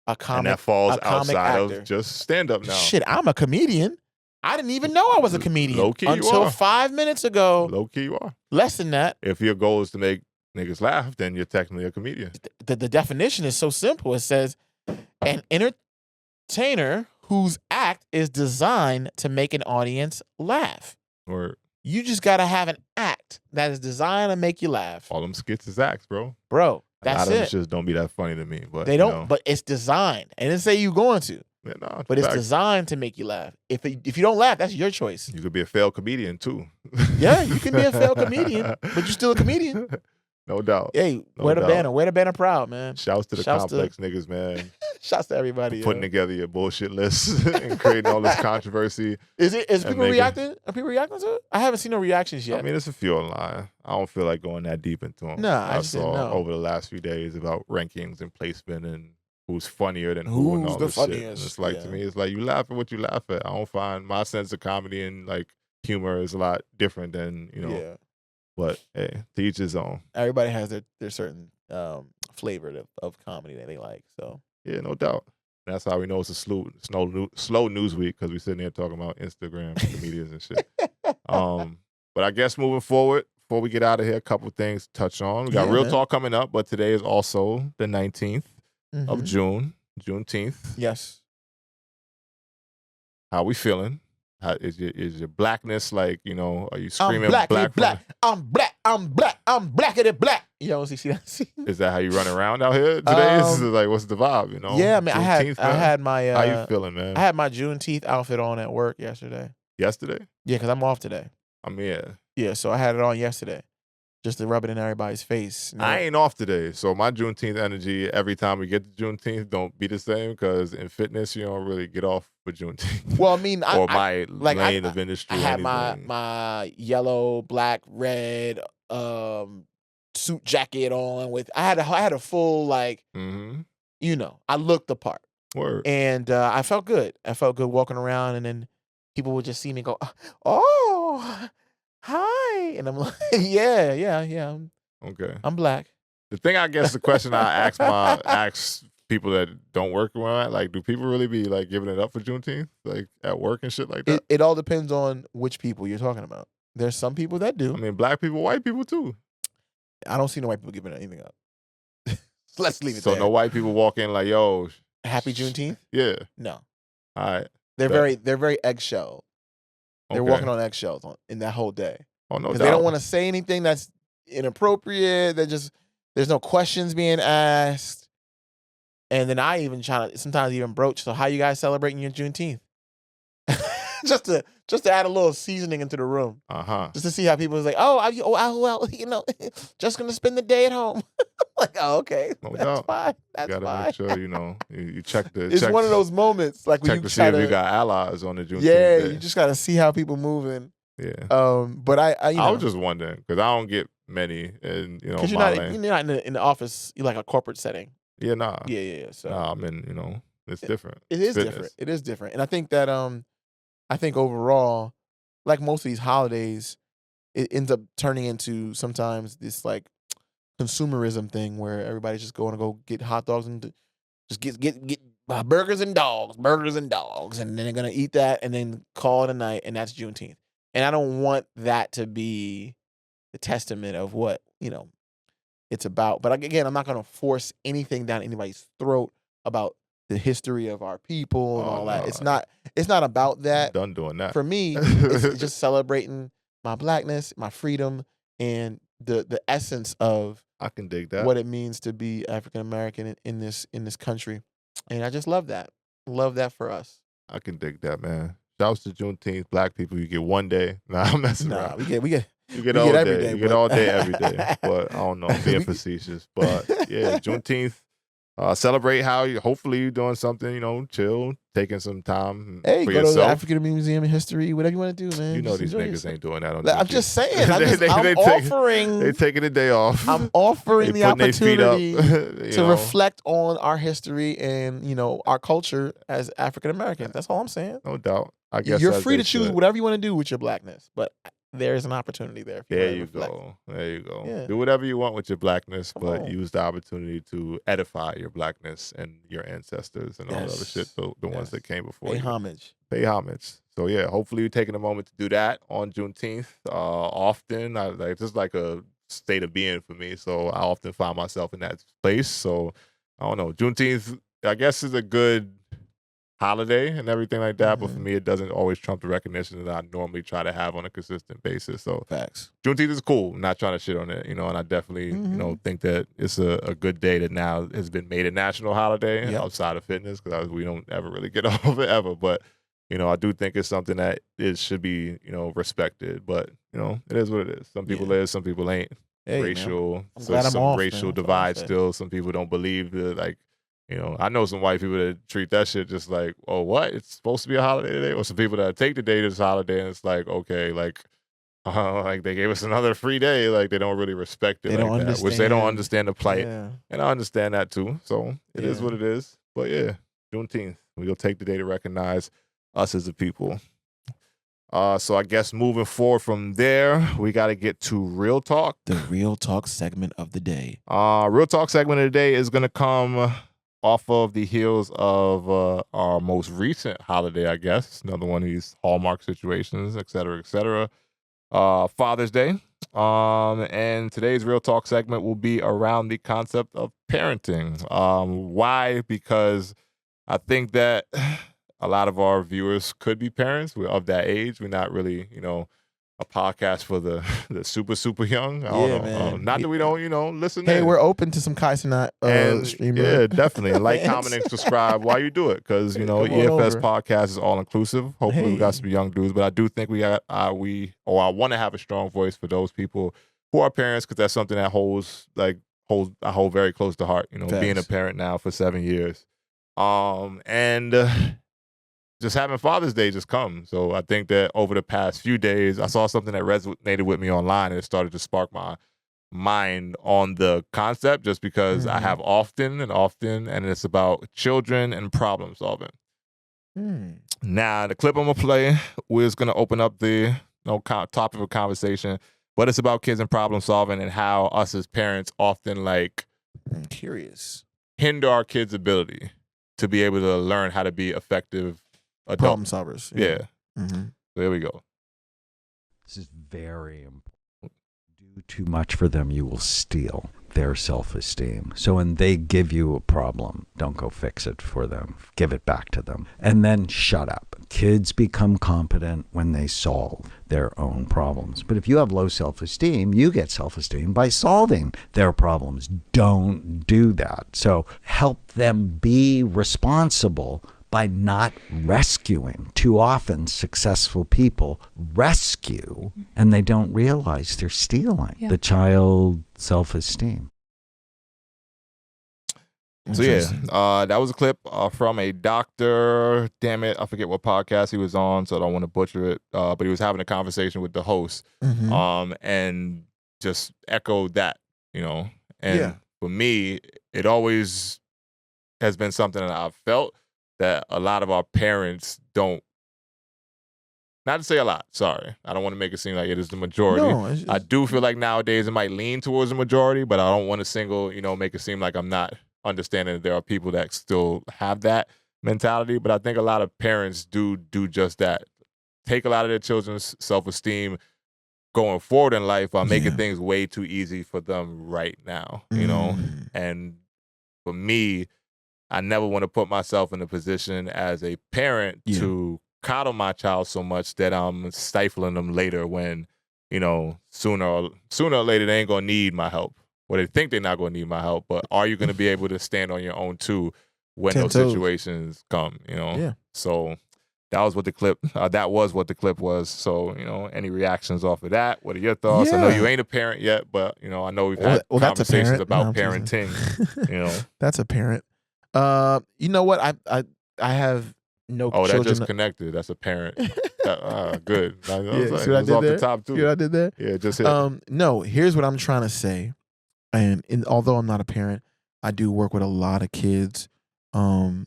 C: A comic,
A: and that falls
C: a comic
A: outside
C: actor.
A: of just stand-up now.
C: Shit, I'm a comedian. I didn't even know I was a comedian
A: Low-key
C: until 5 minutes ago.
A: Low key, you are.
C: Less than that.
A: If your goal is to make niggas laugh, then you're technically a comedian.
C: The definition is so simple. It says an entertainer whose act is designed to make an audience laugh.
A: Or
C: you just got to have an act that is designed to make you laugh.
A: all them skits is acts, bro.
C: Bro, that's
A: a lot of them
C: it.
A: just don't be that funny to me. But
C: They don't, but it's designed. I didn't say you're going to.
A: Yeah, nah,
C: But it's
A: facts.
C: designed to make you laugh. If you don't laugh, that's your choice.
A: You could be a failed comedian too.
C: Yeah, you can be a failed comedian, but you're still a comedian.
A: No doubt.
C: Hey,
A: No
C: wear the
A: doubt.
C: banner. Wear the banner proud, man.
A: Shouts to the complex niggas, man.
C: Shouts to everybody.
A: Putting together your bullshit list and creating all this controversy.
C: Is people reacting? Are people reacting to it? I haven't seen no reactions yet.
A: I mean, it's a few online. I don't feel like going that deep into them.
C: Nah, I
A: saw
C: didn't know.
A: over the last few days about rankings and placement and who's funnier than who and all
C: the
A: this shit.
C: funniest?
A: And it's like, to me, it's like you laugh at what you laugh at. I don't find my sense of comedy and like humor is a lot different than,
C: Yeah.
A: But hey, to each his own.
C: Everybody has their certain flavor of comedy that they like. So
A: Yeah, no doubt. That's how we know it's a slow news week, because we're sitting here talking about Instagram comedians and shit. But I guess moving forward, before we get out of here, a couple things to touch on. We got Real Talk coming up, but today is also the 19th of June, Juneteenth.
C: Yes.
A: How we feeling? Is your blackness like, are you screaming
C: I'm black,
A: black?
C: I'm black, I'm black, I'm blackity black. You know, see that scene?
A: Is that how you run around out here today? Is it like, what's the vibe,
C: Yeah, I mean,
A: Juneteenth,
C: I had my
A: how you feeling, man?
C: I had my Juneteenth outfit on at work yesterday.
A: Yesterday?
C: Yeah, because I'm off today.
A: I mean,
C: Yeah, so I had it on yesterday just to rub it in everybody's face.
A: I ain't off today, so my Juneteenth energy every time we get to Juneteenth don't be the same, because in fitness you don't really get off for Juneteenth.
C: Well, I mean,
A: or my lane of industry.
C: I had
A: anything.
C: my yellow, black, red suit jacket on with. I had a full I looked the part.
A: Word.
C: And I felt good. I felt good walking around, and then people would just see me go, "Oh, hi," and I'm like, "Yeah,
A: Okay.
C: I'm black."
A: The thing, I guess, the question I ask people that don't work around, like, do people really be like giving it up for Juneteenth, like at work and shit like that?
C: It all depends on which people you're talking about. There's some people that do.
A: I mean, black people, white people too.
C: I don't see no white people giving anything up. Let's leave it
A: So
C: there.
A: no white people walk in like, "Yo,
C: Happy Juneteenth?
A: Yeah.
C: No.
A: All right.
C: They're very eggshell. They're walking on eggshells in that whole day.
A: Oh, no doubt.
C: Because they don't want to say anything that's inappropriate. There's no questions being asked. And then I even sometimes even broach, so how you guys celebrating your Juneteenth? just to add a little seasoning into the room. Just to see how people is like, well, just gonna spend the day at home. Like, oh, okay,
A: no
C: that's
A: doubt.
C: fine. That's
A: you gotta
C: fine.
A: make sure you check the.
C: It's one of those moments like when
A: check
C: you
A: to see
C: try
A: if
C: to,
A: you got allies on the Juneteenth
C: yeah,
A: day.
C: you just gotta see how people moving.
A: Yeah.
C: But I
A: was just wondering, because I don't get many, and
C: because you're not in the office. You're like a corporate setting.
A: Yeah, nah.
C: Yeah. So
A: I'm in. It's different.
C: It is different. It is different, and I think that I think overall, like most of these holidays, it ends up turning into sometimes this like consumerism thing where everybody's just going to go get hot dogs and just get burgers and dogs, and then they're gonna eat that and then call it a night, and that's Juneteenth. And I don't want that to be the testament of what it's about. But again, I'm not gonna force anything down anybody's throat about the history of our people and all that. It's not about that.
A: Done doing that.
C: For me, it's just celebrating my blackness, my freedom, and the essence of
A: I can dig that.
C: What it means to be African American in this country. And I just love that. Love that for us.
A: I can dig that, man. Shouts to Juneteenth, black people. You get one day. Nah, I'm messing around.
C: We get
A: You get all day. You get all day every day. But I don't know, being facetious. But yeah, Juneteenth. Celebrate how hopefully you're doing something, chill, taking some time for
C: go
A: yourself.
C: to the African Museum of History, whatever you want to do, man.
A: These niggas ain't doing that on
C: I'm just saying.
A: They taking a day off.
C: I'm offering the opportunity to
A: know.
C: reflect on our history and, our culture as African Americans. That's all I'm saying.
A: No doubt. I guess
C: you're free to choose whatever you want to do with your blackness, but there's an opportunity there.
A: There you go. There you go.
C: Yeah.
A: Do whatever you want with your blackness,
C: Come
A: but
C: on.
A: use the opportunity to edify your blackness and your ancestors and all the other shit, the ones that came before you.
C: Pay homage.
A: Pay homage. So yeah, hopefully you're taking a moment to do that on Juneteenth. Often, it's just like a state of being for me. So I often find myself in that place. So I don't know. Juneteenth, I guess, is a good holiday and everything like that, but for me, it doesn't always trump the recognition that I normally try to have on a consistent basis. So
C: Facts.
A: Juneteenth is cool. I'm not trying to shit on it, and I definitely, think that it's a good day that now has been made a national holiday outside of fitness, because we don't ever really get off of it ever. But I do think it's something that it should be, respected. But it is what it is. Some people is, some people ain't.
C: Hey,
A: racial,
C: man.
A: some racial divide still. Some people don't believe that, I know some white people that treat that shit just like, oh, what? It's supposed to be a holiday today? Or some people that take the day to this holiday and it's like, okay, like they gave us another free day. Like, they don't really respect it which they don't understand the plight. Yeah. And I understand that too. So it is what it is. But yeah, Juneteenth, we'll take the day to recognize us as a people. So I guess moving forward from there, we got to get to Real Talk.
C: The Real Talk segment of the day.
A: Real Talk segment of the day is going to come off of the heels of our most recent holiday, I guess. Another one of these Hallmark situations, et cetera, Father's Day. And today's Real Talk segment will be around the concept of parenting. Why? Because I think that a lot of our viewers could be parents. We're of that age. We're not really, a podcast for the super young. I don't know.
C: Man.
A: Not that we don't, listen.
C: Hey, we're open to some Kaisenat streamer.
A: Yeah, definitely. Like, comment, and subscribe while you do it, because EFS Podcast is all inclusive. Hopefully, we got some young dudes, but I do think I want to have a strong voice for those people who are parents, because that's something that I hold very close to heart. Being a parent now for 7 years, and just having Father's Day just come. So I think that over the past few days, I saw something that resonated with me online, and it started to spark my mind on the concept, just because I have often, and it's about children and problem solving. Now, the clip I'm going to play is going to open up the topic of conversation, but it's about kids and problem solving and how us as parents often
C: I'm curious.
A: hinder our kids' ability to be able to learn how to be effective
C: problem solvers.
A: Yeah. So there we go.
D: This is very important. Do too much for them, you will steal their self-esteem. So when they give you a problem, don't go fix it for them. Give it back to them. And then shut up. Kids become competent when they solve their own problems. But if you have low self-esteem, you get self-esteem by solving their problems. Don't do that. So help them be responsible by not rescuing. Too often, successful people rescue, and they don't realize they're stealing the child self-esteem.
A: So yeah, that was a clip from a doctor. Damn it, I forget what podcast he was on, so I don't want to butcher it. But he was having a conversation with the host, and just echoed that, And for me, it always has been something that I've felt, that a lot of our parents don't, not to say a lot, sorry, I don't want to make it seem like it is the majority. No, I do feel like nowadays it might lean towards the majority, but I don't want to make it seem like I'm not understanding that there are people that still have that mentality. But I think a lot of parents do just that. Take a lot of their children's self-esteem going forward in life while making things way too easy for them right now, And for me, I never want to put myself in a position as a parent to coddle my child so much that I'm stifling them later when, sooner or later they ain't going to need my help. Or they think they're not going to need my help, but are you going to be able to stand on your own too when those situations come,
C: Yeah.
A: So that was what the clip was. So, any reactions off of that? What are your thoughts?
C: Yeah.
A: I know you ain't a parent yet, but, I know we've had conversations about parenting,
C: That's a parent. You know what? I have no children.
A: That just connected. That's a parent. Good.
C: See what I did there?
A: The top too.
C: See what I did there?
A: Yeah, just hit.
C: No, here's what I'm trying to say. And although I'm not a parent, I do work with a lot of kids. When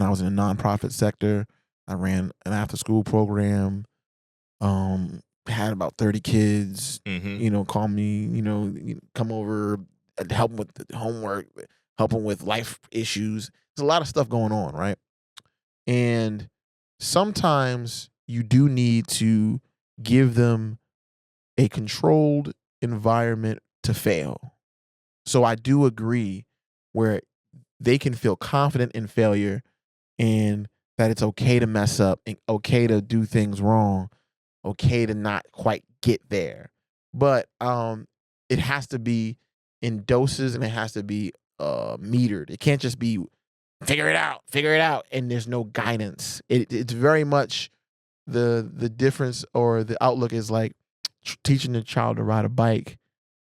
C: I was in the nonprofit sector, I ran an after-school program. had about 30 kids,
A: Mm-hmm.
C: call me, come over, help them with the homework, help them with life issues. There's a lot of stuff going on, right? And sometimes you do need to give them a controlled environment to fail. So I do agree where they can feel confident in failure and that it's okay to mess up and okay to do things wrong, okay to not quite get there. But it has to be in doses and it has to be metered. It can't just be figure it out, and there's no guidance. It's very much the difference or the outlook is like teaching a child to ride a bike,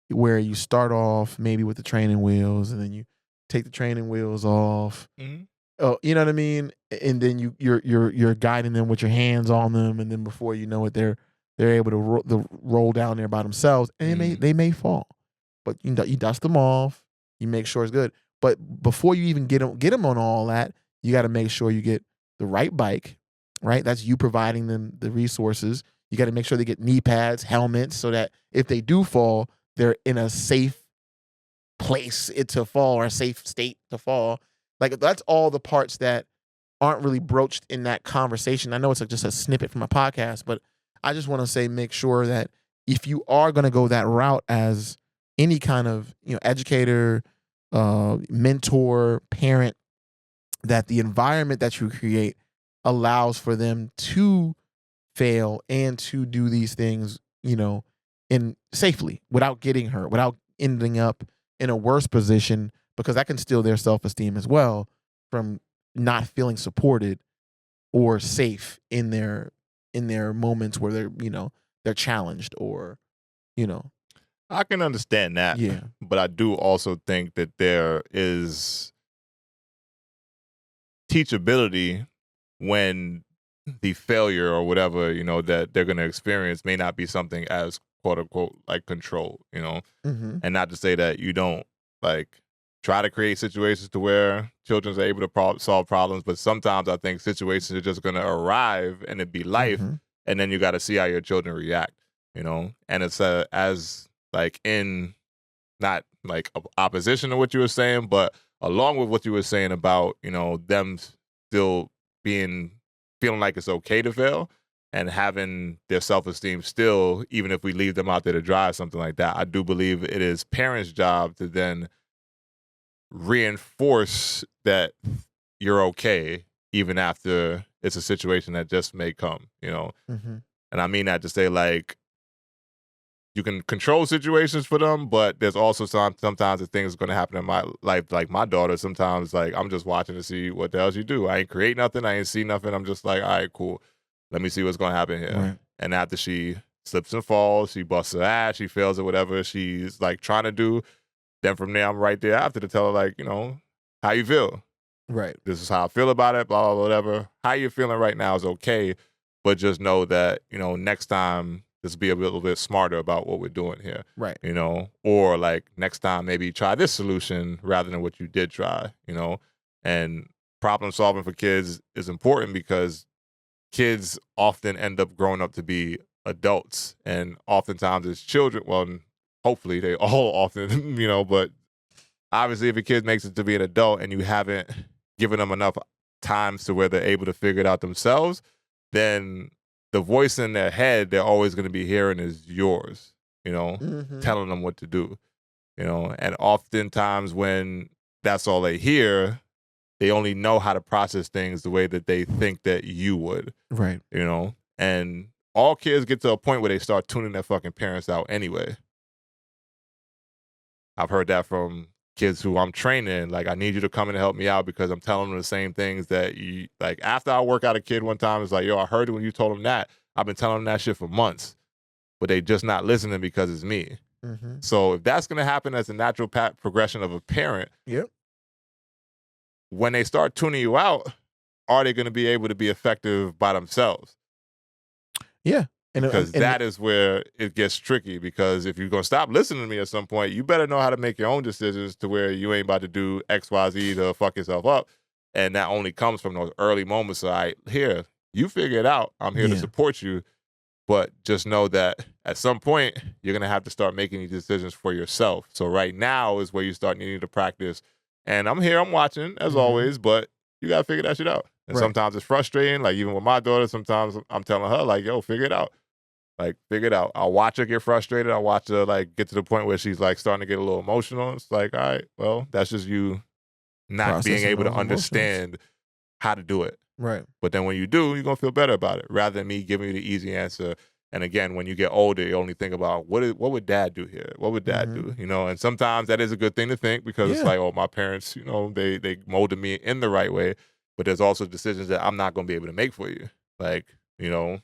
C: where you start off maybe with the training wheels and then you take the training wheels off.
A: Mm-hmm.
C: Oh, you know what I mean? And then you're guiding them with your hands on them, and then before you know it, they're able to roll down there by themselves, and they may fall, but you dust them off. You make sure it's good. But before you even get them on all that, you got to make sure you get the right bike, right? That's you providing them the resources. You got to make sure they get knee pads, helmets, so that if they do fall, they're in a safe place to fall or a safe state to fall. Like, that's all the parts that aren't really broached in that conversation. I know it's just a snippet from a podcast, but I just want to say, make sure that if you are going to go that route as any kind of educator, mentor, parent, that the environment that you create allows for them to fail and to do these things, in safely, without getting hurt, without ending up in a worse position, because that can steal their self-esteem as well from not feeling supported or safe in their moments where they're challenged or.
A: I can understand that.
C: Yeah.
A: But I do also think that there is teachability when the failure or whatever, that they're going to experience may not be something as quote unquote like controlled,
C: Mm-hmm.
A: and not to say that you don't like try to create situations to where children are able to solve problems, but sometimes I think situations are just going to arrive and it be life, and then you got to see how your children react, and it's as like in not like opposition to what you were saying, but along with what you were saying about them still feeling like it's okay to fail and having their self-esteem still, even if we leave them out there to drive, something like that. I do believe it is parents' job to then reinforce that you're okay, even after it's a situation that just may come, And I mean that to say, like, you can control situations for them, but there's also sometimes the things going to happen in my life. Like my daughter, sometimes like I'm just watching to see what the hell she do. I ain't create nothing. I ain't see nothing. I'm just like, all right, cool. Let me see what's going to happen here.
C: Right.
A: And after she slips and falls, she busts her ass, she fails at whatever she's like trying to do. Then from there, I'm right there after to tell her, like, how you feel?
C: Right.
A: This is how I feel about it, blah, blah, whatever. How you're feeling right now is okay. But just know that, next time, just be a little bit smarter about what we're doing here.
C: Right.
A: Or like next time, maybe try this solution rather than what you did try, And problem solving for kids is important because kids often end up growing up to be adults. And oftentimes as children, well, hopefully they all often, but obviously if a kid makes it to be an adult and you haven't given them enough times to where they're able to figure it out themselves, then the voice in their head they're always going to be hearing is yours, telling them what to do, and oftentimes when that's all they hear, they only know how to process things the way that they think that you would.
C: Right.
A: And all kids get to a point where they start tuning their fucking parents out anyway. I've heard that from kids who I'm training. Like, I need you to come in and help me out because I'm telling them the same things that you, like, after I work out a kid one time, it's like, yo, I heard it when you told them that. I've been telling them that shit for months, but they just not listening because it's me. So if that's going to happen as a natural progression of a parent,
C: yep.
A: When they start tuning you out, are they going to be able to be effective by themselves?
C: Yeah.
A: Because that is where it gets tricky, because if you're going to stop listening to me at some point, you better know how to make your own decisions to where you ain't about to do X, Y, Z to fuck yourself up. And that only comes from those early moments. So here, you figure it out. I'm here to support you. But just know that at some point, you're going to have to start making these decisions for yourself. So right now is where you start needing to practice. And I'm here, I'm watching, as always, but you got to figure that shit out. And sometimes it's frustrating. Like, even with my daughter, sometimes I'm telling her, like, yo, figure it out. Like, figure it out. I'll watch her get frustrated. I'll watch her, like, get to the point where she's, like, starting to get a little emotional. It's like, all right, well, that's just you not being able to understand how to do it.
C: Right.
A: But then when you do, you're going to feel better about it rather than me giving you the easy answer. And again, when you get older, you only think about what would dad do here? What would dad do? You know, and sometimes that is a good thing to think because it's like, oh, my parents, you know, they molded me in the right way. But there's also decisions that I'm not going to be able to make for you. Like, you know,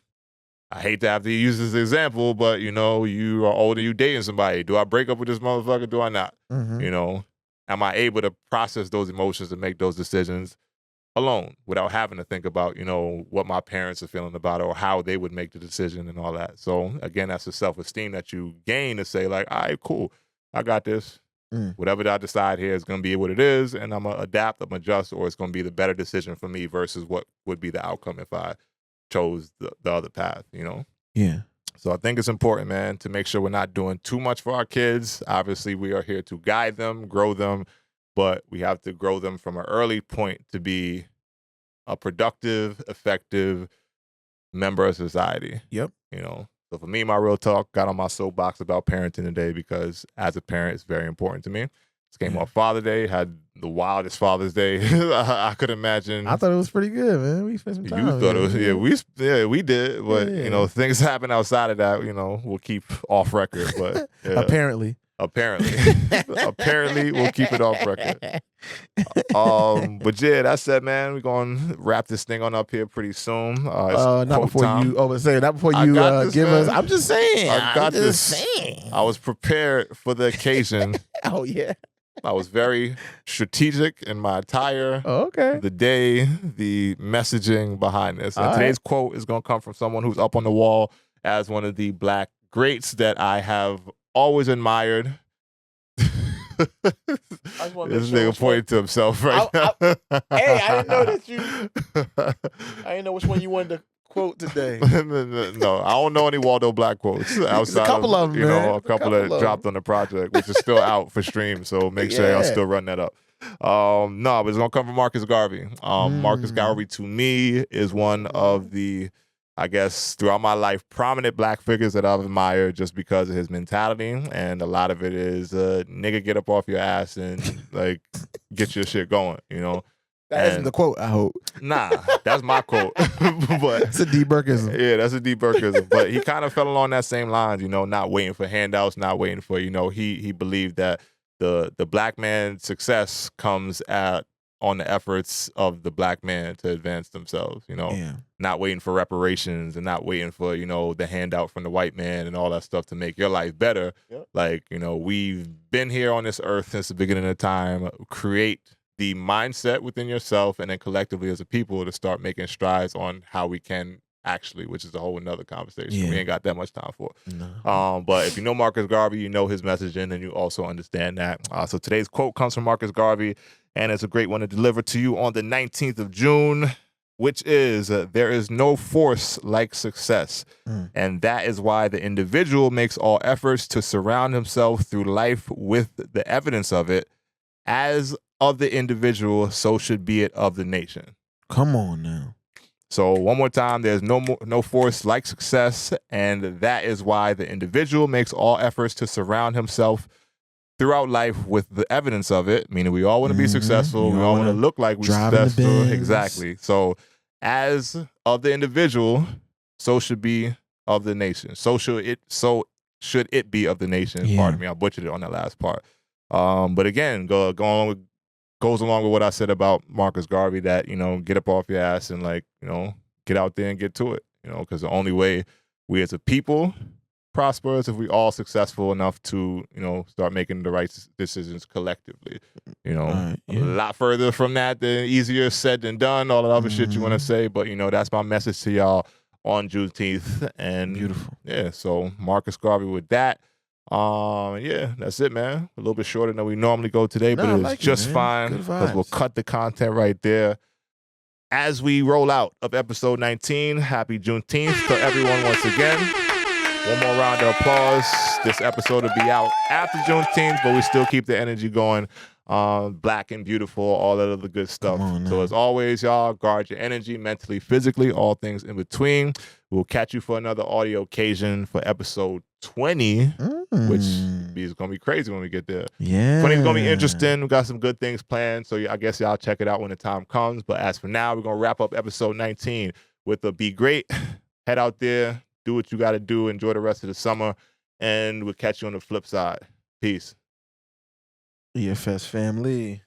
A: I hate to have to use this example, but, you know, you are older, you dating somebody. Do I break up with this motherfucker? Do I not? You know, am I able to process those emotions and make those decisions alone without having to think about, you know, what my parents are feeling about or how they would make the decision and all that. So again, that's the self-esteem that you gain to say like, all right, cool, I got this. Whatever that I decide here is going to be what it is, and I'm going to adapt, I'm going to adjust, or it's going to be the better decision for me versus what would be the outcome if I chose the other path, you know?
C: Yeah.
A: So I think it's important, man, to make sure we're not doing too much for our kids. Obviously, we are here to guide them, grow them, but we have to grow them from an early point to be a productive, effective member of society.
C: Yep.
A: You know, so for me, my real talk, got on my soapbox about parenting today because as a parent, it's very important to me. This came off Father's Day, had the wildest Father's Day I could imagine.
C: I thought it was pretty good, man. We spent some time.
A: You thought it was, we did, but you know, things happen outside of that. You know, we'll keep off record, but
C: Apparently,
A: we'll keep it off record. But yeah, that's it, man. We're gonna wrap this thing on up here pretty soon.
C: not before
A: time.
C: you. Oh, say not before you give us. I'm just saying.
A: I got this. I was prepared for the occasion.
C: Oh yeah.
A: I was very strategic in my attire.
C: Oh, okay.
A: The day, the messaging behind this. And today's quote is going to come from someone who's up on the wall as one of the Black greats that I have always admired. This nigga pointed to himself right now.
C: Hey, I didn't know that you. I didn't know which one you wanted to quote today.
A: No, I don't know any Waldo Black quotes outside
C: a couple of them,
A: you know,
C: man.
A: a couple that dropped on the project, which is still out for stream. So make sure y'all still run that up. No, but it's gonna come from Marcus Garvey. Marcus Garvey to me is one of the, I guess, throughout my life, prominent Black figures that I've admired just because of his mentality. And a lot of it is, nigga, get up off your ass and like get your shit going, you know?
C: That isn't the quote, I hope.
A: Nah, that's my quote. But
C: it's a D. Burkism.
A: Yeah, that's a D. Burkism. But he kind of fell along that same lines, you know, not waiting for handouts, not waiting for, you know, he believed that the Black man's success comes on the efforts of the Black man to advance themselves, you know, not waiting for reparations and not waiting for, you know, the handout from the white man and all that stuff to make your life better. Yep. Like, you know, we've been here on this earth since the beginning of time. Create the mindset within yourself and then collectively as a people to start making strides on how we can actually, which is a whole another conversation. We ain't got that much time for it. No. But if you know Marcus Garvey, you know his messaging and you also understand that. So today's quote comes from Marcus Garvey, and it's a great one to deliver to you on the 19th of June, which is, there is no force like success. And that is why the individual makes all efforts to surround himself through life with the evidence of it. As of the individual, so should be it of the nation.
C: Come on now.
A: So one more time, there's no force like success, and that is why the individual makes all efforts to surround himself throughout life with the evidence of it, meaning we all want to be successful, we all want to look like we're successful. Exactly. So as of the individual, so should be of the nation. So should it be of the nation. Yeah. Pardon me, I butchered it on that last part. But again, goes along with what I said about Marcus Garvey, that, you know, get up off your ass and, like, you know, get out there and get to it, you know, because the only way we as a people prosper is if we all successful enough to, you know, start making the right decisions collectively, you know. A lot further from that, than easier said than done, all the other shit you want to say, but, you know, that's my message to y'all on Juneteenth. And
C: beautiful.
A: Yeah, so Marcus Garvey with that. Yeah, that's it, man. A little bit shorter than we normally go today, but it's just fine because we'll cut the content right there. as we roll out of episode 19, happy Juneteenth to everyone once again. One more round of applause. This episode will be out after Juneteenth, but we still keep the energy going. Black and beautiful, all that other good stuff. So as always, y'all, guard your energy mentally, physically, all things in between. We'll catch you for another audio occasion for episode 20, which is going to be crazy when we get there.
C: Yeah.
A: 20 is going to be interesting. We got some good things planned, so I guess y'all check it out when the time comes. But as for now, we're going to wrap up episode 19 with a be great. Head out there, do what you got to do, enjoy the rest of the summer, and we'll catch you on the flip side. Peace.
C: EFS family.